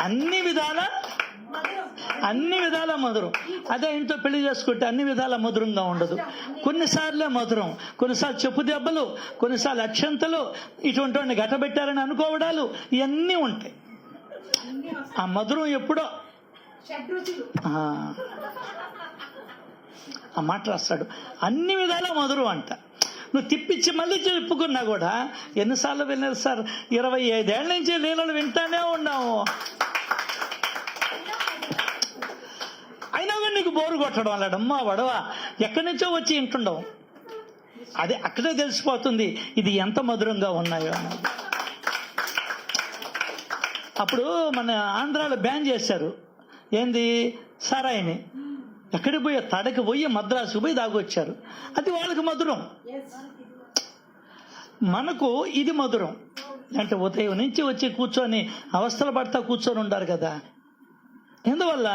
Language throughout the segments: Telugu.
అన్ని విధాల మధురం. అదే ఇంట్లో పెళ్లి చేసుకుంటే అన్ని విధాల మధురంగా ఉండదు. కొన్నిసార్లే మధురం, కొన్నిసార్లు చెప్పు దెబ్బలు, కొన్నిసార్లు అక్షంతలు, ఇటువంటి గట్టబెట్టారని అనుకోవడాలు, ఇవన్నీ ఉంటాయి. ఆ మధురం ఎప్పుడో ఆ మాట రాస్తాడు, అన్ని విధాల మధురం అంట. నువ్వు తిప్పించి మళ్ళీ చెప్పుకున్నా కూడా, ఎన్నిసార్లు విన్నారు సార్, 25 ఏళ్ల నుంచి లీలలు వింటానే ఉన్నాము, అయినా కానీ నీకు బోరు కొట్టడం అలాడమ్మా వడవా, ఎక్కడి నుంచో వచ్చి వింటుండవు. అదే అక్కడే తెలిసిపోతుంది ఇది ఎంత మధురంగా ఉన్నాయో అని. అప్పుడు మన ఆంధ్రాలో బ్యాన్ చేశారు ఏంది, సారాయిని. ఎక్కడికి పోయి, తడకి పోయి మద్రాసు పోయి దాగొచ్చారు. అది వాళ్ళకి మధురం, మనకు ఇది మధురం. అంటే ఉదయం నుంచి వచ్చి కూర్చొని అవస్థలు పడతా కూర్చొని ఉండారు కదా, ఎందువల్ల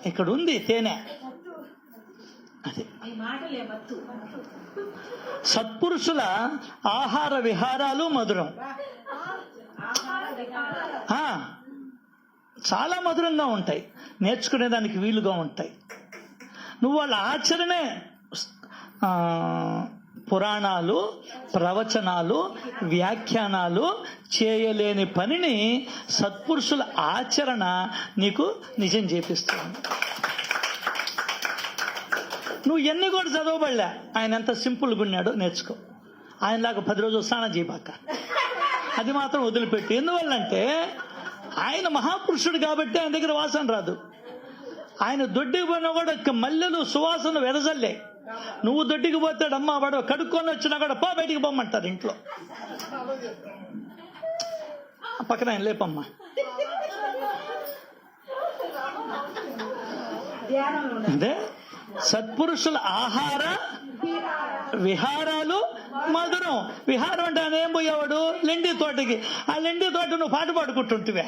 ఇక్కడ ఉంది తేనె. అది సత్పురుషుల ఆహార విహారాలు మధురం, చాలా మధురంగా ఉంటాయి, నేర్చుకునేదానికి వీలుగా ఉంటాయి. నువ్వు వాళ్ళ ఆచరణే, పురాణాలు, ప్రవచనాలు, వ్యాఖ్యానాలు చేయలేని పనిని సత్పురుషుల ఆచరణ నీకు నిజం చేపిస్తుంది. నువ్వు ఎన్ని కూడా చదవబడలే, ఆయన ఎంత సింపుల్గా ఉన్నాడో నేర్చుకో. ఆయనలాగా 10 రోజులు స్నానం చేయబాక, అది మాత్రం వదిలిపెట్టి. ఎందువల్లంటే ఆయన మహాపురుషుడు కాబట్టి ఆయన దగ్గర వాసన రాదు. ఆయన దొడ్డికి పోయినా కూడా మల్లెలు సువాసన వెదజల్లే. నువ్వు దొడ్డికి పోతాడమ్మా వాడు కడుక్కొని వచ్చినా కూడా బయటికి పోమ్మంటారు ఇంట్లో. పక్కన ఆయన లేపమ్మా. అదే సత్పురుషుల ఆహార విహారాలు మధురం. విహారం అంటే ఆయన ఏం పోయేవాడు, లెండి తోటకి. ఆ లెండి తోట నువ్వు పాట పాడుకుంటుంటివే,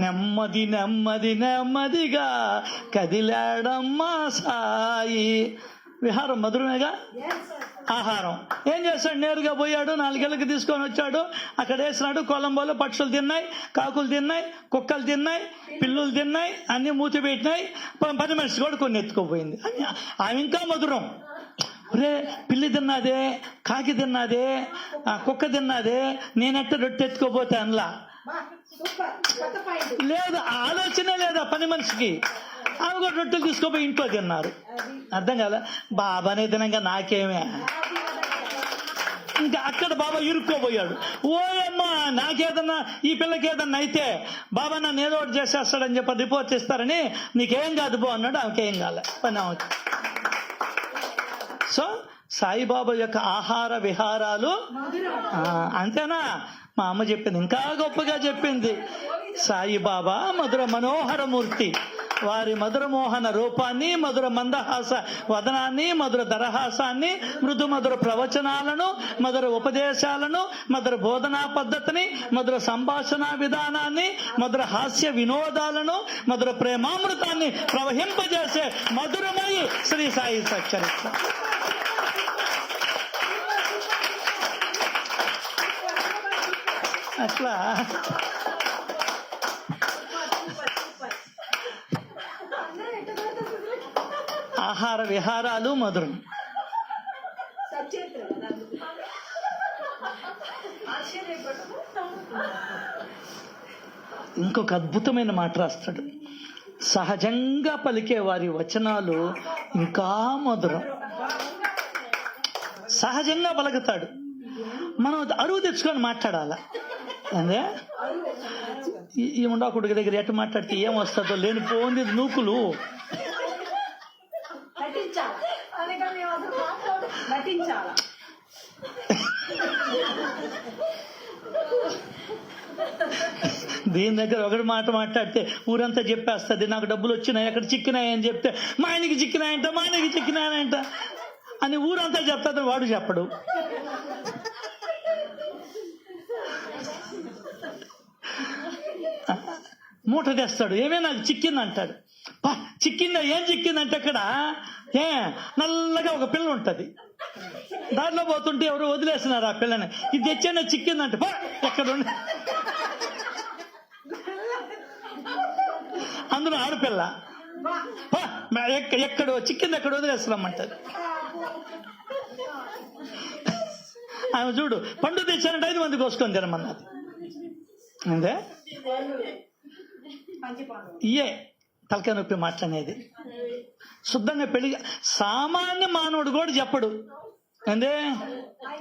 నెమ్మది నెమ్మది నెమ్మదిగా కదిలాడమ్మా సాయి. విహారం మధురమేగా. ఆహారం ఏం చేస్తాడు, నేరుగా పోయాడు, 4 ఏళ్ళకి తీసుకొని వచ్చాడు, అక్కడ వేసినాడు. కొలంబోలో పక్షులు తిన్నాయి, కాకులు తిన్నాయి, కుక్కలు తిన్నాయి, పిల్లులు తిన్నాయి, అన్ని మూతి పెట్టినాయి. 10 మనిషి కూడా కొన్ని ఎత్తుకోపోయింది. ఆమె ఇంకా మధురం. రే పిల్లి తిన్నాదే, కాకి తిన్నాదే, కుక్క తిన్నాదే, నేనెట్ట రొట్టె ఎత్తుకోపోతే అనలా. లేదు, ఆలోచనే లేదా 10 మనిషికి. ఆమె కూడా రొట్టెలు తీసుకోపోయి ఇంట్లో తిన్నారు. అర్థం కాదా, బాబానే తినంగా నాకేమే. ఇంకా అక్కడ బాబా ఇరుక్కోపోయాడు. ఓయమ్మా నాకేదన్నా, ఈ పిల్లకి ఏదన్నా అయితే బాబా నన్ను ఏదో ఒకటి చేసేస్తాడని చెప్పి రిపోర్ట్ ఇస్తారని, నీకేం కాదు బో అన్నాడు. ఆమెకేం కాలే పని ఆమెకి. సో సాయిబాబా యొక్క ఆహార విహారాలు అంతేనా? మా అమ్మ చెప్పింది, ఇంకా గొప్పగా చెప్పింది. సాయిబాబా మధుర మనోహరమూర్తి, వారి మధుర మోహన రూపాన్ని, మధుర మందహాస వదనాన్ని, మధుర దరహాసాన్ని, మృదు మధుర ప్రవచనాలను, మధుర ఉపదేశాలను, మధుర బోధనా పద్ధతిని, మధుర సంభాషణ విధానాన్ని, మధుర హాస్య వినోదాలను, మధుర ప్రేమామృతాన్ని ప్రవహింపజేసే మధురమై శ్రీ సాయి సచ్చరిత్ర. అట్లా ఆహార విహారాలు మధురం. ఇంకొక అద్భుతమైన మాట రాస్తాడు, సహజంగా పలికే వారి వచనాలు ఇంకా మధురం. సహజంగా పలుకుతాడు, మనం అరువు తెచ్చుకొని మాట్లాడాల. అదే ఈ ఉండకుడికి దగ్గర ఎట్టు మాట్లాడితే ఏమొస్తుందో లేనిపోయింది నూకులు. దీని దగ్గర ఒకటి మాట మాట్లాడితే ఊరంతా చెప్పేస్తుంది, నాకు డబ్బులు వచ్చినాయి, అక్కడ చిక్కినాయి అని చెప్తే మా ఆయనకి చిక్కినాయంట, మా ఆయనకి చిక్కినాయంట అని ఊరంతా చెప్తాడు, వాడు చెప్పడు. మూట తెస్తాడు, ఏమే నాకు చిక్కింది అంటాడు. చిక్కిందా, ఏం చిక్కిందంటే అక్కడ నల్లగా ఒక పిల్ల ఉంటది, దారిలో పోతుంటే ఎవరు వదిలేస్తున్నారు ఆ పిల్లని, ఇది తెచ్చేనా చిక్కిందంటే ఎక్కడ అందులో ఆడపిల్ల ఎక్కడో చిక్కింది ఎక్కడో వదిలేస్తామంటారు. ఆమె చూడు పండు తెచ్చానంటే 5 మంది కోసుకొని తినమన్నది. అంతే ఇయే తలకాయ నొప్పి మాట్లాడేది. శుద్ధంగా పెళ్లి సామాన్య మానవుడు కూడా చెప్పడు. అందే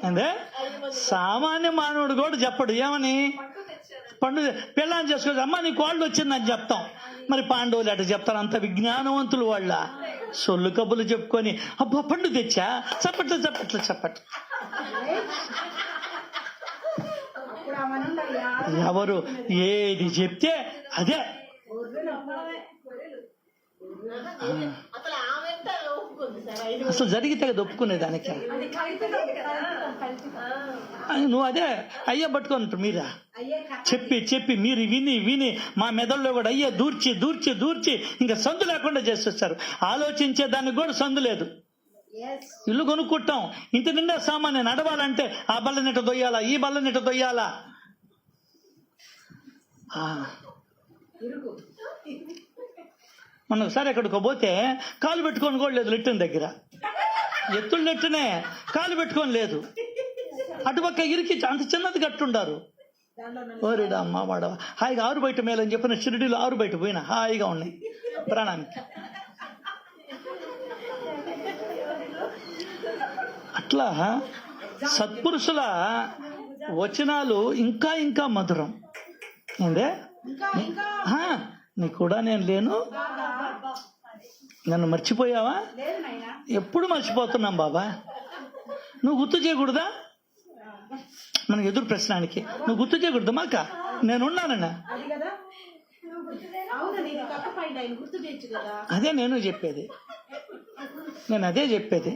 అందే సామాన్య మానవుడు కూడా చెప్పడు. ఏమని పండు పెళ్ళాన్ని చేసుకోవచ్చు, అమ్మ నీ కోళ్ళు వచ్చిందని చెప్తాం. మరి పాండవులు అటు చెప్తారు, అంత విజ్ఞానవంతులు వాళ్ళ. సొల్లు కబులు చెప్పుకొని అబ్బా పండు తెచ్చా చప్పట్లు చప్పట్లు చప్పట్లు. ఎవరు ఏది చెప్తే అదే. అసలు జరిగితే కదా ఒప్పుకునేదానికి. నువ్వు అదే అయ్యే పట్టుకోండి మీరా చెప్పి చెప్పి మీరు విని విని మా మెదడులో కూడా అయ్యే దూర్చి దూర్చి దూర్చి ఇంకా సందు లేకుండా చేసేస్తారు. ఆలోచించే దానికి కూడా సందు లేదు. ఇల్లు కొనుక్కుంటాం, ఇంటి నిండా సామాన్య నడవాలంటే ఆ బల్లనిట దొయ్యాలా, ఈ బల్లనిట దొయ్యాలా. మొన్న ఒకసారి ఎక్కడికో పోతే కాలు పెట్టుకొని కూడా లేదు లెట్టిన దగ్గర. ఎత్తులు నెట్టునే కాలు పెట్టుకొని లేదు. అటుపక్క ఇరికి అంత చిన్నది కట్టుండారు. ఓరిడా అమ్మ వాడ హాయిగా ఆరు బయట మేలని చెప్పిన షిరిడీలో ఆరు బయట పోయినా హాయిగా ఉన్నాయి ప్రాణానికి. అట్లా సత్పురుషుల వచనాలు ఇంకా ఇంకా మధురం. ఏందే నీ కూడా నేను లేను, నన్ను మర్చిపోయావా? ఎప్పుడు మర్చిపోతున్నాం బాబా. నువ్వు గుర్తు చేయకూడదా? మనకు ఎదురు ప్రశ్నానికి నువ్వు గుర్తు చేయకూడదు మాక నేనున్నానన్నా. అదే నేను చెప్పేది, నేను అదే చెప్పేది.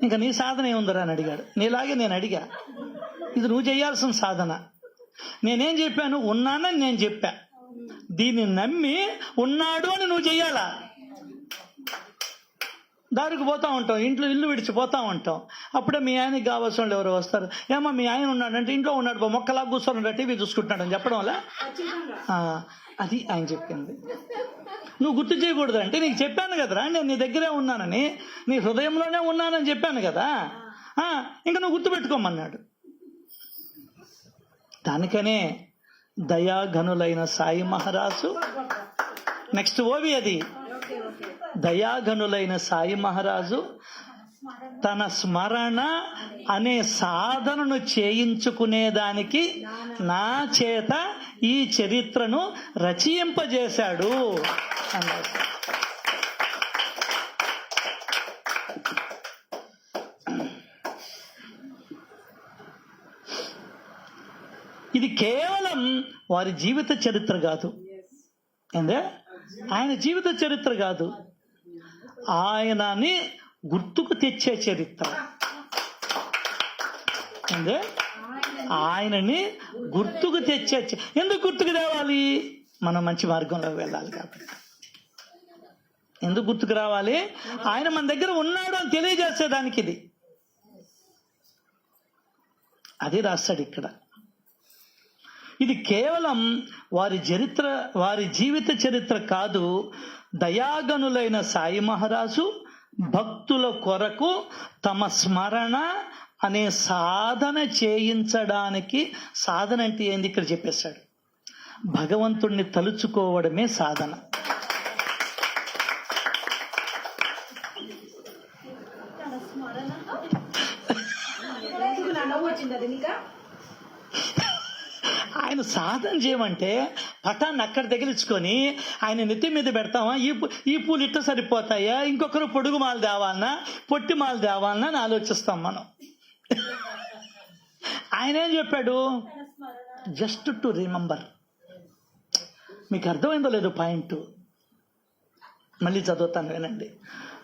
ఇంకా నీ సాధన ఏముందరా అని అడిగాడు. నీలాగే నేను అడిగా, ఇది నువ్వు చేయాల్సిన సాధన. నేనేం చెప్పాను? ఉన్నానని నేను చెప్పా. దీన్ని నమ్మి ఉన్నాడు అని నువ్వు చెయ్యాలా. దారికి పోతా ఉంటాం, ఇంట్లో ఇల్లు విడిచిపోతా ఉంటాం. అప్పుడే మీ ఆయనకి కావాల్సిన వాళ్ళు ఎవరు వస్తారు, ఏమో మీ ఆయన ఉన్నాడంటే ఇంట్లో ఉన్నాడు మొక్కలా కూర్చొని టీవీ చూసుకుంటున్నాడు అని చెప్పడం వల్ల అది ఆయన చెప్పింది. నువ్వు గుర్తు చేయకూడదు అంటే నీకు చెప్పాను కదరా, నేను నీ దగ్గరే ఉన్నానని, నీ హృదయంలోనే ఉన్నానని చెప్పాను కదా, ఇంకా నువ్వు గుర్తుపెట్టుకోమన్నాడు. దానికనే దయాఘనులైన సాయి మహారాజు నెక్స్ట్ ఓవి అది. దయాఘనులైన సాయి మహారాజు తన స్మరణ అనే సాధనను చేయించుకునేదానికి నా చేత ఈ చరిత్రను రచయింపజేశాడు అన్నారు. ఇది కేవలం వారి జీవిత చరిత్ర కాదు. ఏందే ఆయన జీవిత చరిత్ర కాదు, ఆయనని గుర్తుకు తెచ్చే చరిత్ర. ఏందే ఆయనని గుర్తుకు తెచ్చే. ఎందుకు గుర్తుకు తేవాలి? మనం మంచి మార్గంలో వెళ్ళాలి కాబట్టి. ఎందుకు గుర్తుకు రావాలి? ఆయన మన దగ్గర ఉన్నాడు అని తెలియజేసేదానికి ఇది. అది రాస్తాడు ఇక్కడ. ఇది కేవలం వారి జీవిత చరిత్ర కాదు. దయాగనులైన సాయి మహారాజు భక్తుల కొరకు తమ స్మరణ అనే సాధన చేయించడానికి. సాధన అంటే ఏంది ఇక్కడ చెప్పేశాడు. భగవంతుణ్ణి తలుచుకోవడమే సాధన. ఆయన సాధన చేయమంటే పటాన్ని అక్కడ తగిలించుకొని ఆయన నెత్తి మీద పెడతామా, ఈ పూలు ఇట్ట సరిపోతాయా, ఇంకొకరు పొడుగు మాలు తేవాలన్నా పొట్టి మాలు తేవాలన్నా అని ఆలోచిస్తాం మనం. ఆయన ఏం చెప్పాడు? Just to remember. మీకు అర్థమైందో లేదో పాయింట్, మళ్ళీ చదువుతాను వినండి.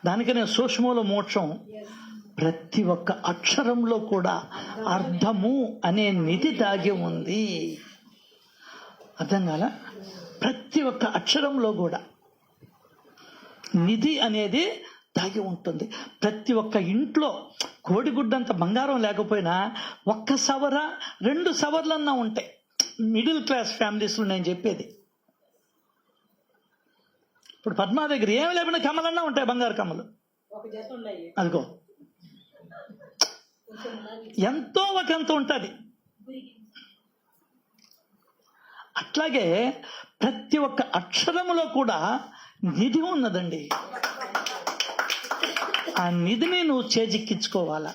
దానికనే సూక్ష్మలో మోక్షం. ప్రతి ఒక్క అక్షరంలో కూడా అర్థము అనే నిధి దాగి ఉంది. అర్థం కాల? ప్రతి ఒక్క అక్షరంలో కూడా నిధి అనేది దాగి ఉంటుంది. ప్రతి ఒక్క ఇంట్లో కోడిగుడ్డంత బంగారం లేకపోయినా 1 సవర 2 సవర్లన్నా ఉంటాయి. మిడిల్ క్లాస్ ఫ్యామిలీస్లో నేను చెప్పేది. ఇప్పుడు పద్మా దగ్గర ఏమి లేకుండా కమ్మలన్నా ఉంటాయి, బంగారు కమ్మలు. అదిగో ఎంతో ఒకంత ఉంటుంది. అట్లాగే ప్రతి ఒక్క అక్షరములో కూడా నిధి ఉన్నదండి. ఆ నిధిని నువ్వు చేజిక్కించుకోవాలా,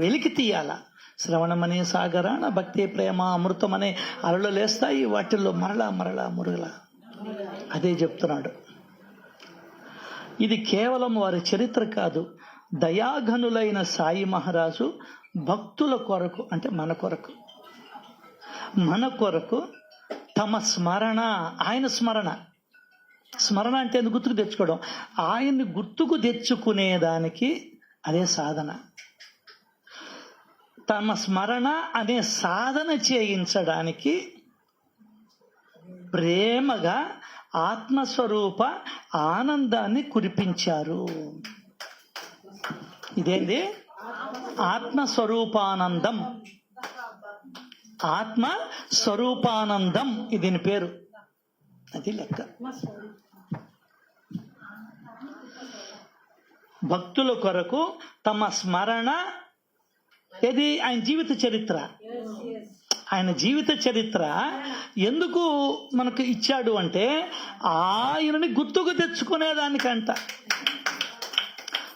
వెలికి తీయాలా. శ్రవణమనే సాగరాన భక్తి ప్రేమ అమృతం అనే అలలు లేస్తాయి, వాటిల్లో మరలా మరలా మురగల. అదే చెప్తున్నాడు. ఇది కేవలం వారి చరిత్ర కాదు, దయాఘనులైన సాయి మహారాజు భక్తుల కొరకు, అంటే మన కొరకు తమ స్మరణ, ఆయన స్మరణ అంటే గుర్తుకు తెచ్చుకోవడం, ఆయన్ని గుర్తుకు తెచ్చుకునేదానికి అదే సాధన. తమ స్మరణ అనే సాధన చేయించడానికి ప్రేమగా ఆత్మస్వరూప ఆనందాన్ని కురిపించారు. ఇదేంది? ఆత్మస్వరూపానందం. ఆత్మస్వరూపానందం దీని పేరు. అది లెక్క. భక్తుల కొరకు తమ స్మరణ, ఇది ఆయన జీవిత చరిత్ర. ఆయన జీవిత చరిత్ర ఎందుకు మనకు ఇచ్చాడు అంటే ఆయనని గుర్తుకు తెచ్చుకునేదానికంట.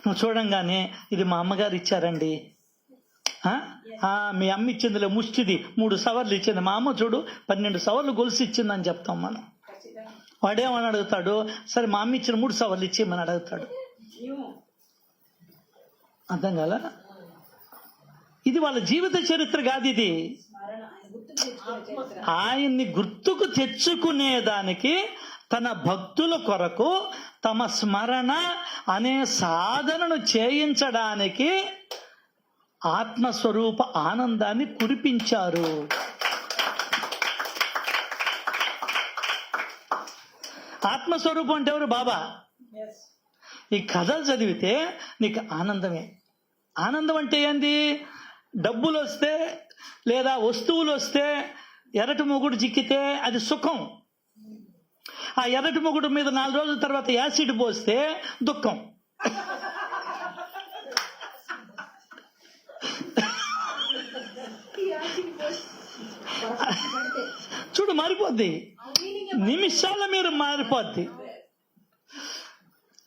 నువ్వు చూడంగానే ఇది మా అమ్మగారు ఇచ్చారండి, మీ అమ్మ ఇచ్చిందిలే ముష్టిది 3 సవర్లు ఇచ్చింది, మా అమ్మ చూడు 12 సవర్లు గొలుసు ఇచ్చిందని చెప్తాం మనం. వాడేమని అడుగుతాడు, సరే మా అమ్మ ఇచ్చిన 3 సవర్లు ఇచ్చేయమని అడుగుతాడు. అర్థం కాల? ఇది వాళ్ళ జీవిత చరిత్ర కాదు. ఇది ఆయన్ని గుర్తుకు తెచ్చుకునేదానికి, తన భక్తుల కొరకు తమ స్మరణ అనే సాధనను చేయించడానికి ఆత్మస్వరూప ఆనందాన్ని కురిపించారు. ఆత్మస్వరూపం అంటే ఎవరు? బాబా. ఈ కథలు చదివితే నీకు ఆనందమే. ఆనందం అంటే ఏంది? డబ్బులు వస్తే లేదా వస్తువులు వస్తే, ఎర్రటి మొగుడు చిక్కితే అది సుఖం. ఆ ఎర్రటి మొగుడు మీద 4 రోజుల తర్వాత యాసిడ్ పోస్తే దుఃఖం. చూడు, మారిపోద్ది, నిమిషాల మీద మారిపోద్ది.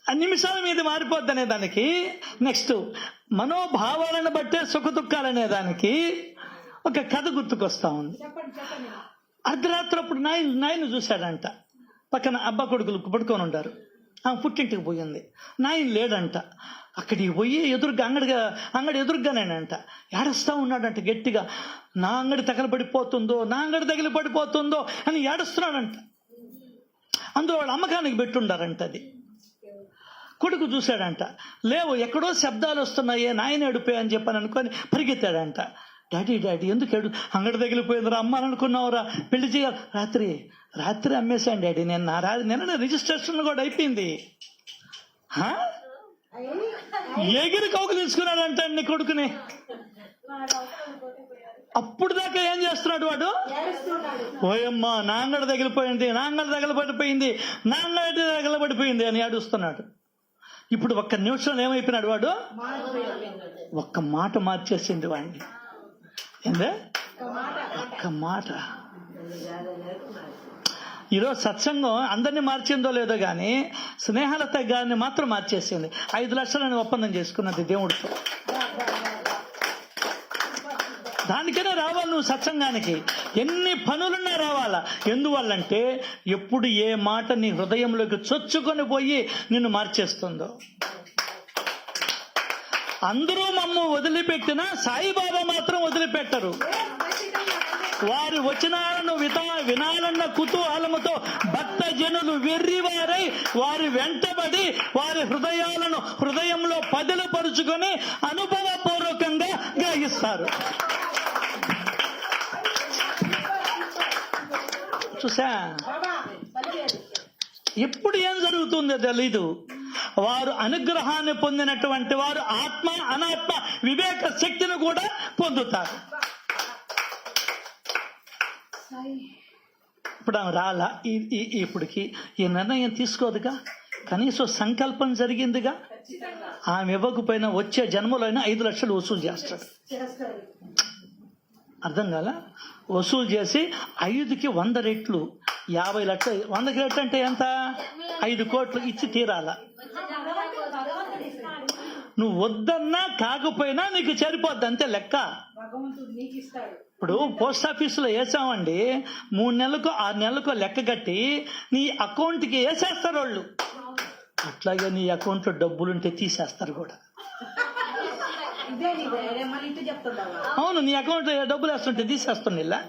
ఆ నిమిషాల మీద మారిపోద్ది అనే దానికి, నెక్స్ట్ మనోభావాలను బట్టే సుఖ దుఃఖాలనే దానికి ఒక కథ గుర్తుకొస్తా ఉంది. అర్ధరాత్రి అప్పుడు నాయన చూశాడంట. పక్కన అబ్బా కొడుకులు పడుకొని ఉంటారు. ఆమె పుట్టింటికి పోయింది. నాయన లేడంట. అక్కడికి పోయి ఎదురుగా అంగడి ఎదురుగానేనంట ఏడుస్తా ఉన్నాడంట గట్టిగా. నా అంగడి తగలబడిపోతుందో అని ఏడుస్తున్నాడంట. అందులో వాళ్ళు అమ్మకానికి పెట్టుండారంట. అది కొడుకు చూశాడంట. లేవు, ఎక్కడో శబ్దాలు వస్తున్నాయే, నాయన ఏడుపోయా అని చెప్పని అనుకొని పరిగెత్తాడంట. డాడీ ఎందుకు అంగడి తగిలిపోయిందిరా, అమ్మ అని అనుకున్నావురా, పెళ్లి చేయాలి. రాత్రి అమ్మేశాను డాడీ, నిన్న రిజిస్ట్రేషన్ కూడా అయిపోయింది. ఎగిరి కౌకు తీసుకున్నాడంట నీ కొడుకుని. అప్పుడు దాకా ఏం చేస్తున్నాడు వాడు? ఓయమ్మా, నా అంగడి తగిలిపోయింది అని ఏడుస్తున్నాడు. ఇప్పుడు ఒక్క నిమిషంలో ఏమైపోయినాడు వాడు? ఒక్క మాట మార్చేసింది వాడిని. ఏందే? ఒక్క మాట. ఈరోజు సత్సంగం అందరినీ మార్చిందో లేదో కానీ స్నేహలత గారిని మాత్రం మార్చేసింది. 5 లక్షలని ఒప్పందం చేసుకున్నది దేవుడితో. దానికైనా రావాలి నువ్వు సత్సంగానికి. ఎన్ని పనులున్నా రావాలా. ఎందువల్లంటే ఎప్పుడు ఏ మాట నీ హృదయంలోకి చొచ్చుకొని పోయి నిన్ను మార్చేస్తుందో. అందరూ మమ్ము వదిలిపెట్టినా సాయిబాబా మాత్రం వదిలిపెట్టరు. వారి వచనాలను వినాలన్న కుతూహలముతో భక్త జనులు వెర్రివారై వారి వెంటబడి వారి హృదయంలో పదిలపరుచుకొని అనుభవపూర్వకంగా గ్రహిస్తారు. చూసా, ఎప్పుడు ఏం జరుగుతుందో తెలీదు. వారు అనుగ్రహాన్ని పొందినటువంటి వారు ఆత్మ అనాత్మ వివేక శక్తిని కూడా పొందుతారు. ఇప్పుడు ఆమె రాలా, ఇప్పటికి ఈ నిర్ణయం తీసుకోదుగా. కనీసం సంకల్పం జరిగిందిగా. ఆమె ఇవ్వకపోయినా వచ్చే జన్మలో అయినా 5 లక్షలు వసూలు చేస్తాడు. అర్థం కాల? వసూలు చేసి 5కి 100 రెట్లు 50 లక్షలు. 100 రెట్లు అంటే ఎంత? 5 కోట్లు ఇచ్చి తీరాల. నువ్వు వద్దన్నా కాకపోయినా నీకు సరిపోద్ది, అంతే లెక్క. ఇప్పుడు పోస్ట్ ఆఫీసులో వేసామండి, 3 నెలలకు 6 నెలలకు లెక్క కట్టి నీ అకౌంట్కి వేసేస్తారు వాళ్ళు. అట్లాగే నీ అకౌంట్లో డబ్బులుంటే తీసేస్తారు కూడా. అవును, నీ అకౌంట్లో డబ్బులు వేస్తుంటే తీసేస్తుంది. ఇలా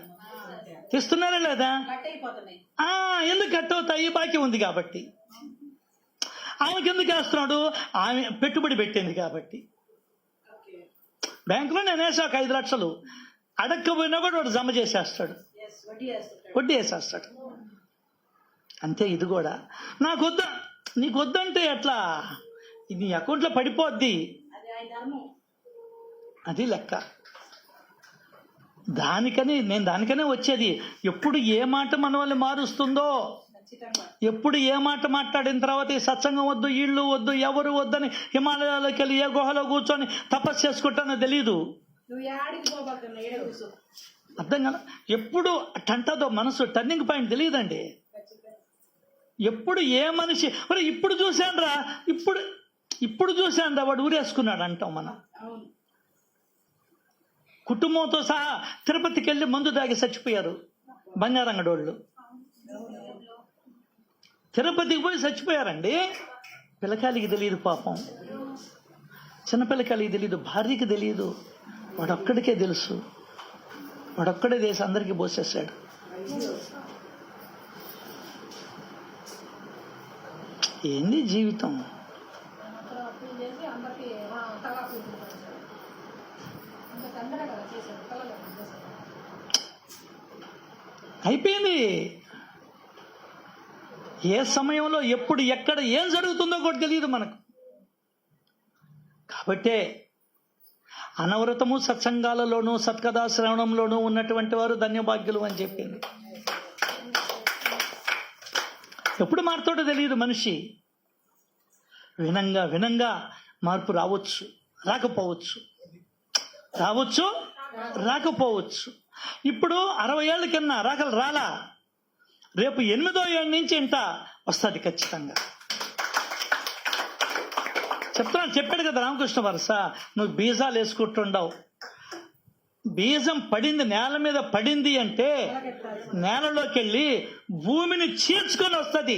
తీస్తున్నారా లేదా? ఎందుకు కట్ అవుతాయి? బాకీ ఉంది కాబట్టి. ఆమెకి ఎందుకు వేస్తున్నాడు? ఆమె పెట్టుబడి పెట్టింది కాబట్టి. బ్యాంకులో నేను వేసా ఒక 5 లక్షలు, అడక్కపోయినా కూడా వాడు జమ చేసేస్తాడు, వడ్డీ వేసేస్తాడు. అంతే ఇది కూడా. నాకు వద్దా, నీకు వద్దంటే ఎట్లా? ఇది అకౌంట్లో పడిపోద్ది, అది లెక్క. దానికనే వచ్చేది. ఎప్పుడు ఏ మాట మన వాళ్ళని మారుస్తుందో, ఎప్పుడు ఏ మాట మాట్లాడిన తర్వాత ఈ సత్సంగం వద్దు, ఇళ్ళు వద్దు, ఎవరు వద్దని హిమాలయాలకు వెళ్ళి ఏ గుహలో కూర్చొని తపస్సు చేసుకుంటానో తెలీదు. అర్థం కదా? ఎప్పుడు టంటదో మనసు, టర్నింగ్ పాయింట్ తెలియదండి. ఎప్పుడు ఏ మనిషి మరి ఇప్పుడు చూశానురా, ఇప్పుడు చూశానురా వాడు ఊరేసుకున్నాడు అంటాం మనం. కుటుంబంతో సహా తిరుపతికి వెళ్ళి మందు దాగి చచ్చిపోయారు బంగారంగడోళ్ళు. తిరుపతికి పోయి చచ్చిపోయారండి. పిల్లకాయలకి తెలియదు పాపం, చిన్నపిల్లకాయలకి తెలియదు, భార్యకి తెలియదు, వాడొక్కడికే తెలుసు. వాడొక్కడే దేశ అందరికీ పోసేసాడు. ఏంది జీవితం? అయిపోయింది. ఏ సమయంలో ఎప్పుడు ఎక్కడ ఏం జరుగుతుందో కూడా తెలియదు మనకు. కాబట్టే అనవరతము సత్సంగాలలోనూ సత్కథా శ్రవణంలోనూ ఉన్నటువంటి వారు ధన్యభాగ్యులు అని చెప్పింది. ఎప్పుడు మారుతాడో తెలియదు మనిషి. వినంగా వినంగా మార్పు రావచ్చు, రాకపోవచ్చు, రావచ్చు, రాకపోవచ్చు. ఇప్పుడు 60 ఏళ్ళ కింద రాలా, రేపు 8వ ఏళ్ళ నుంచి ఇంట వస్తుంది ఖచ్చితంగా. చెప్పాడు కదా రామకృష్ణ వరస, నువ్వు బీజాలు వేసుకుంటుండవు. బీజం పడింది, నేల మీద పడింది అంటే నేలలోకి వెళ్ళి భూమిని చీల్చుకొని వస్తుంది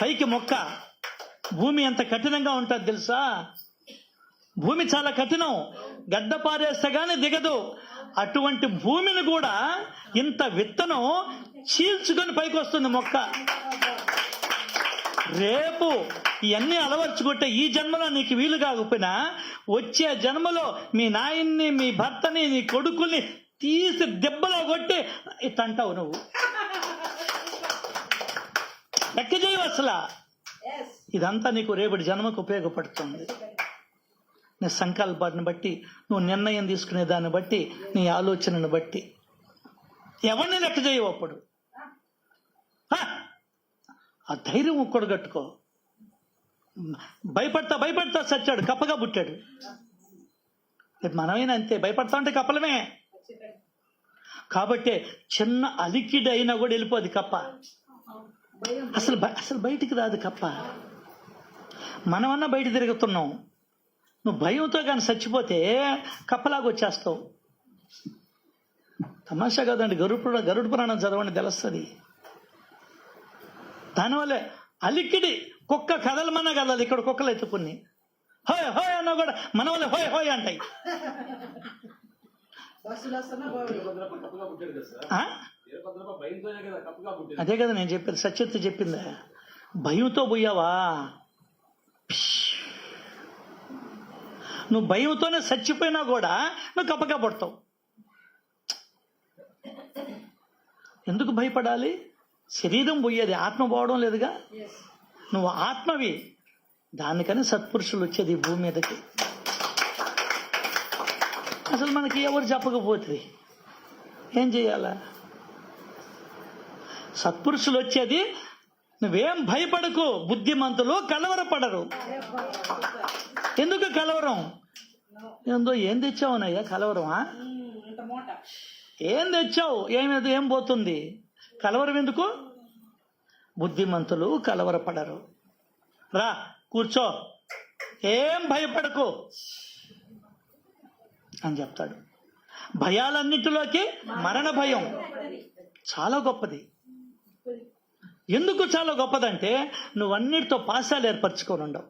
పైకి మొక్క. భూమి ఎంత కఠినంగా ఉంటుంది తెలుసా? భూమి చాలా కఠినం, గడ్డ పారేస్తే గానీ దిగదు. అటువంటి భూమిని కూడా ఇంత విత్తనం చీల్చుకొని పైకి వస్తుంది మొక్క. రేపు ఇవన్నీ అలవర్చుకుంటే ఈ జన్మలో నీకు వీలు కాకపోయినా వచ్చే జన్మలో మీ నాయన్ని, మీ భర్తని, నీ కొడుకుల్ని తీసి దెబ్బలో కొట్టి ఇట్ట అంటావు నువ్వు. లెక్క చేయవు అసలు. ఇదంతా నీకు రేపటి జన్మకు ఉపయోగపడుతుంది. నీ సంకల్పాన్ని బట్టి, నువ్వు నిర్ణయం తీసుకునే దాన్ని బట్టి, నీ ఆలోచనను బట్టి. ఎవరిని లెక్క చేయవు అప్పుడు. ఆ ధైర్యం ఒక్కడు కట్టుకో. భయపడతా చచ్చాడు, కప్పగా పుట్టాడు. మనమైనా అంతే, భయపడతా ఉంటే కప్పలమే. కాబట్టి చిన్న అలికిడి అయినా కూడా వెళ్ళిపోదు కప్ప. అసలు బయటికి రాదు కప్ప. మనమన్నా బయట తిరుగుతున్నాం. నువ్వు భయంతో కానీ చచ్చిపోతే కప్పలాగా వచ్చేస్తావు. తమాషా కదండి. గరుడు పురాణం చదవండి, తెలుస్తుంది. దానివల్లే అలికిడి. కుక్క కదలమన్నా కదలదు. ఇక్కడ కుక్కలు ఎత్తుకుని హోయ్ హోయ్ అన్నా కూడా మన వల్ల హోయ్ హోయ్ అంటాయి. అదే కదా నేను చెప్పేది, సత్యత చెప్పిందా. భయంతో పోయావా? నువ్వు భయంతోనే చచ్చిపోయినా కూడా నువ్వు కప్పగా పడతావు. ఎందుకు భయపడాలి? శరీరం పోయేది, ఆత్మ పోవడం లేదుగా. నువ్వు ఆత్మవి. దానికని సత్పురుషులు వచ్చేది ఈ భూమి మీదకి. అసలు మనకి ఎవరు చెప్పకపోతుంది ఏం చేయాలా? సత్పురుషులు వచ్చేది నువ్వేం భయపడకు, బుద్ధిమంతులు కలవరపడరు. ఎందుకు కలవరం? ఏం తెచ్చావునయ్యా కలవరమా? ఏం తెచ్చావు? ఏం పోతుంది? కలవరం ఎందుకు? బుద్ధిమంతులు కలవరపడరు. రా కూర్చో, ఏం భయపడకు అని చెప్తాడు. భయాలన్నిటిలోకి మరణ భయం చాలా గొప్పది. ఎందుకు చాలా గొప్పదంటే నువ్వన్నిటితో పాశాలు ఏర్పరచుకొని ఉండవు,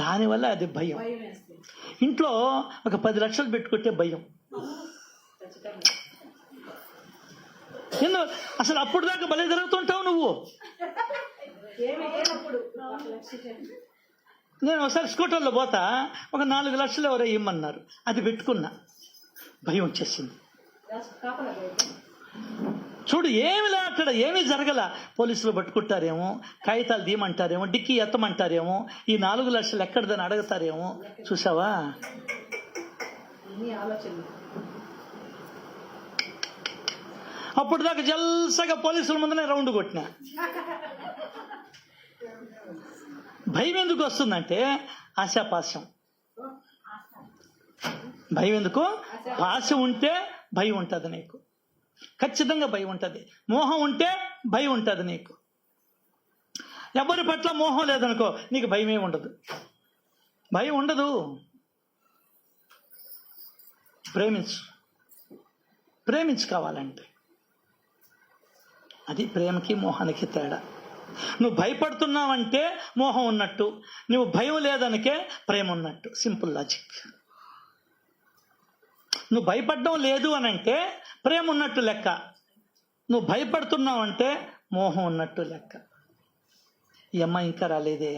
దానివల్ల అది భయం. ఇంట్లో ఒక 10 లక్షలు పెట్టుకుంటే భయం. అసలు అప్పుడు దాకా భలే జరుగుతుంటావు నువ్వు. నేను ఒకసారి స్కూటర్లో పోతా, ఒక 4 లక్షలు ఎవరో ఇమ్మన్నారు, అది పెట్టుకున్నా, భయం వచ్చేసింది. చూడు, ఏమిలా అక్కడ ఏమీ జరగల. పోలీసులు పట్టుకుంటారేమో, కాగితాలు తీయమంటారేమో, డిక్కీ ఎత్తమంటారేమో, ఈ 4 లక్షలు ఎక్కడదని అడుగుతారేమో. చూసావా? అప్పుడు దాకా జల్సగా పోలీసుల ముందునే రౌండ్ కొట్టినా. భయం ఎందుకు వస్తుందంటే ఆశాపాశం. భయం ఎందుకు? ఆశ ఉంటే భయం ఉంటుంది నీకు, ఖచ్చితంగా భయం ఉంటుంది. మోహం ఉంటే భయం ఉంటుంది నీకు. ఎవరి పట్ల మోహం లేదనుకో, నీకు భయమే ఉండదు. భయం ఉండదు. ప్రేమించు కావాలంటే. అది ప్రేమకి మోహానికి తేడా. నువ్వు భయపడుతున్నావంటే మోహం ఉన్నట్టు, నువ్వు భయం లేదనికే ప్రేమ ఉన్నట్టు. Simple logic. నువ్వు భయపడడం లేదు అని అంటే ప్రేమ ఉన్నట్టు లెక్క, నువ్వు భయపడుతున్నావు అంటే మోహం ఉన్నట్టు లెక్క. ఈ అమ్మాయి ఇంకా రాలేదే,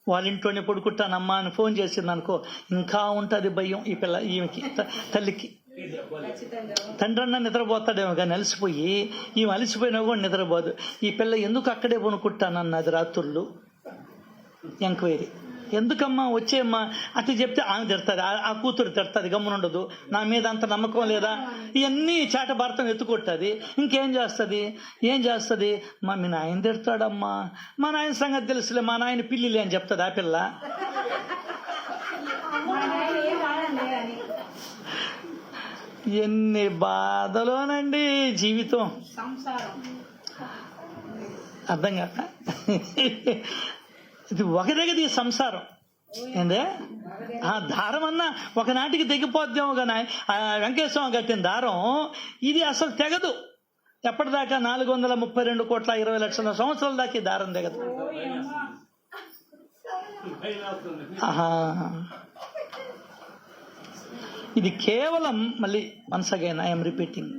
వాళ్ళ ఇంట్లోనే పడుకుంటానమ్మా అని ఫోన్ చేసింది అనుకో, ఇంకా ఉంటుంది భయం ఈ పిల్ల, ఈమెకి, తల్లికి. తండ్రి అన్న నిద్రపోతాడేమో కానీ అలసిపోయి, ఈమె అలసిపోయినా కూడా నిద్రపోదు. ఈ పిల్ల ఎందుకు అక్కడే పనుకుంటానన్నది రాత్రుళ్ళు. ఎంక్వైరీ, ఎందుకమ్మా వచ్చేయమ్మా అటు చెప్తే ఆమె తిడతాది, ఆ కూతురు తిడతాది, గమ్మునుండదు. నా మీద అంత నమ్మకం లేదా? ఇవన్నీ చాట భారతం ఎత్తుకొట్టది. ఇంకేం చేస్తుంది? మీ నాయన తిడతాడమ్మా, మా నాయన సంగతి తెలుసులే, మా నాయన పిల్లిలే అని చెప్తుంది ఆ పిల్ల. ఎన్ని బాధలోనండి జీవితం, అర్థం కాక. ఇది ఒకదగది సంసారం ఏందే. ఆ దారం అన్నా ఒకనాటికి తెగిపోద్దాము కానీ వెంకటేశ్వరం కట్టిన దారం ఇది అసలు తెగదు. ఎప్పటిదాకా 432,20,00,000 సంవత్సరాల దాకా ఈ దారం తెగదు. ఇది కేవలం, మళ్ళీ వన్స్ అగైన్ ఐఎమ్ రిపీటింగ్,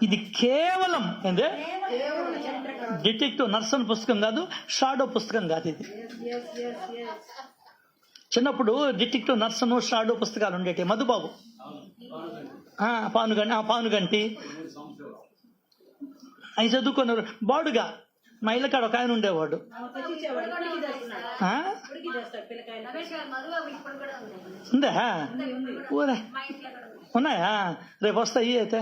ఇది కేవలం ఏందే డిటెక్టివ్ నర్సన్ పుస్తకం కాదు, షాడో పుస్తకం కాదు ఇది. చిన్నప్పుడు డిటెక్టివ్ నర్సన్ షాడో పుస్తకాలు ఉండేటి. మధుబాబు, పానుగంటి అవి చదువుకున్నారు. బాడుగా మా ఇళ్ళ కాడ ఒక ఆయన ఉండేవాడు. ఉందా? ఊరే ఉన్నాయా? రేపు వస్తాయి అయితే.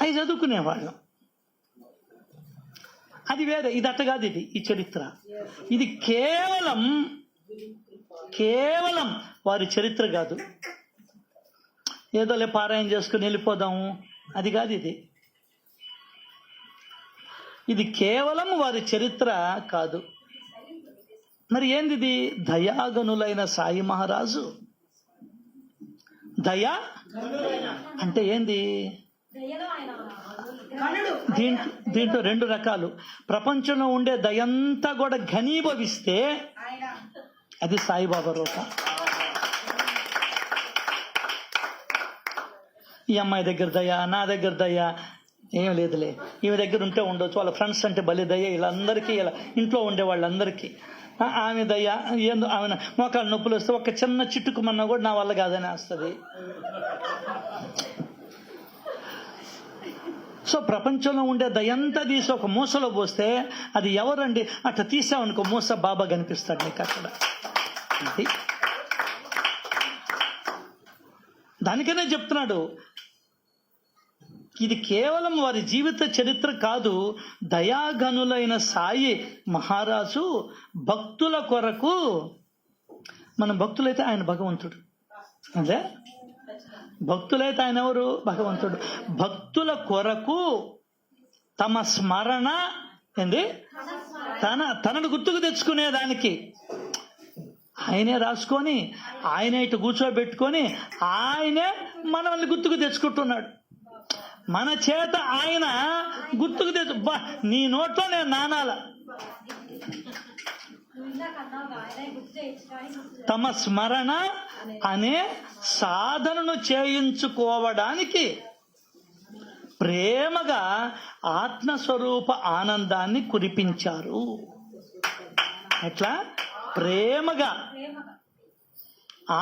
అవి చదువుకునేవాళ్ళం. అది వేరే, ఇది అట్ట కాదు. ఇది ఈ చరిత్ర, ఇది కేవలం వారి చరిత్ర కాదు. ఏదోలే పారాయణ చేసుకుని వెళ్ళిపోదాము అది కాదు. ఇది కేవలం వారి చరిత్ర కాదు. మరి ఏంది ఇది? దయాగనులైన సాయి మహారాజు. దయా అంటే ఏంది? దీంట్లో 2 రకాలు. ప్రపంచంలో ఉండే దయంతా కూడా ఘనీభవిస్తే అది సాయిబాబా రూపం. ఈ అమ్మాయి దగ్గర దయ, నా దగ్గర దయ ఏం లేదులే. ఈమె దగ్గర ఉంటే ఉండొచ్చు, వాళ్ళ ఫ్రెండ్స్ అంటే బలి దయ, వీళ్ళందరికీ, ఇలా ఇంట్లో ఉండే వాళ్ళందరికీ ఆమె దయ. ఏందో ఆమె మోకాలు నొప్పులు వస్తే ఒక చిన్న చిట్టుకుమన్నా కూడా నా వల్ల కాదని వస్తుంది. సో ప్రపంచంలో ఉండే దయంతా తీసి ఒక మూసలో పోస్తే అది ఎవరండి? అట్లా తీసామనుకో మూస బాబా కనిపిస్తాడు నీకు అక్కడ. దానికనే చెప్తున్నాడు, ఇది కేవలం వారి జీవిత చరిత్ర కాదు, దయాగనులైన సాయి మహారాజు భక్తుల కొరకు, మన భక్తులైతే ఆయన భగవంతుడు, అదే భక్తులైతే ఆయన ఎవరు? భగవంతుడు. భక్తుల కొరకు తమ స్మరణ ఏంది, తనను గుర్తుకు తెచ్చుకునేదానికి ఆయనే రాసుకొని, ఆయనే ఇటు కూర్చోబెట్టుకొని, ఆయనే మనల్ని గుర్తుకు తెచ్చుకుంటున్నాడు. మన చేత ఆయన గుర్తుకు తెచ్చు, నీ నోట్లో నేను నానాల. తమ స్మరణ అనే సాధనను చేయించుకోవడానికి ప్రేమగా ఆత్మస్వరూప ఆనందాన్ని కురిపించారు. ఎట్లా? ప్రేమగా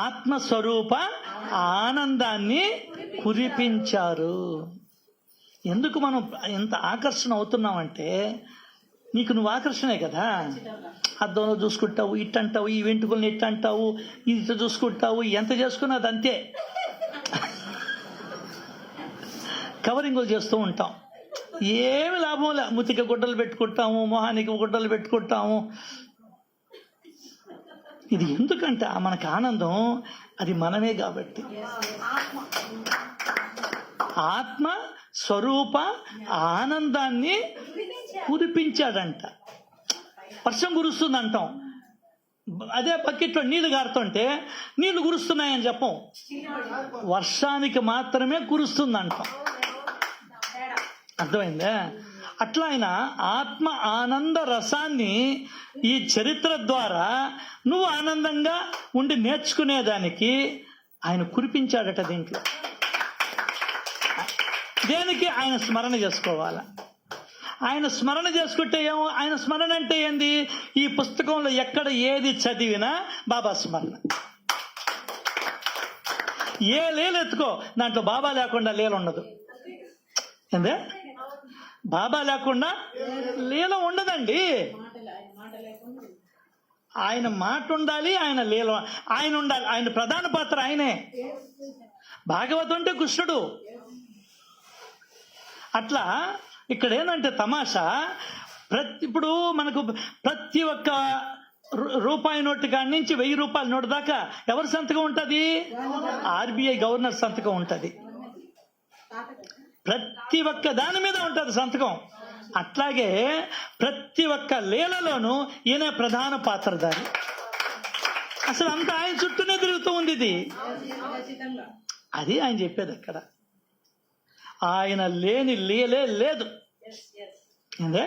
ఆత్మస్వరూప ఆనందాన్ని కురిపించారు. ఎందుకు మనం ఎంత ఆకర్షణ అవుతున్నామంటే, నీకు నువ్వు ఆకర్షణే కదా. అద్దంలో చూసుకుంటావు, ఇట్టంటావు, ఈ వెంట్రుకల్ని ఇట్టంటావు, ఇది చూసుకుంటావు, ఎంత చేసుకున్నది అంతే. కవరింగులు చేస్తూ ఉంటాం, ఏమి లాభం లే. ముతికి గుడ్డలు పెట్టుకుంటాము, మొహానికి గుడ్డలు పెట్టుకుంటాము. ఇది ఎందుకంటే మనకు ఆనందం అది మనమే కాబట్టి. ఆత్మ స్వరూప ఆనందాన్ని కురిపించాడంట. వర్షం కురుస్తుంది అంటాం, అదే బకెట్లో నీళ్లు గారుతుంటే నీళ్లు కురుస్తున్నాయని చెప్పం, వర్షానికి మాత్రమే కురుస్తుంది అంటాం. అర్థమైందా? అట్లా ఆయన ఆత్మ ఆనంద రసాన్ని ఈ చరిత్ర ద్వారా నువ్వు ఆనందంగా ఉండి నేర్చుకునేదానికి ఆయన కురిపించాడట. దీంట్లో దేనికి? ఆయన స్మరణ చేసుకోవాలా. ఆయన స్మరణ చేసుకుంటే ఏమో, ఆయన స్మరణ అంటే ఏంది? ఈ పుస్తకంలో ఎక్కడ ఏది చదివినా బాబా స్మరణ. ఏ లేలు ఎత్తుకో, దాంట్లో బాబా లేకుండా లేలు ఉండదు. ఏందే? బాబా లేకుండా లీల ఉండదండి. ఆయన మాట ఉండాలి, ఆయన లీల ఆయన ఉండాలి, ఆయన ప్రధాన పాత్ర ఆయనే. భాగవతం అంటే కృష్ణుడు. అట్లా ఇక్కడ ఏంటంటే తమాషా, ఇప్పుడు మనకు ప్రతి ఒక్క రూపాయి నోటు కాడి నుంచి 1000 రూపాయల నోటు దాకా ఎవరి సంతకం ఉంటుంది? ఆర్బీఐ గవర్నర్ సంతకం ఉంటుంది. ప్రతి ఒక్క దాని మీద ఉంటుంది సంతకం. అట్లాగే ప్రతి ఒక్క లీలలోనూ ఈయన ప్రధాన పాత్రధారి. అసలు అంతా ఆయన చుట్టూనే తిరుగుతూ ఉంది ఇది. అది ఆయన చెప్పేది. అక్కడ ఆయన లేని లీలే లేదు. అంటే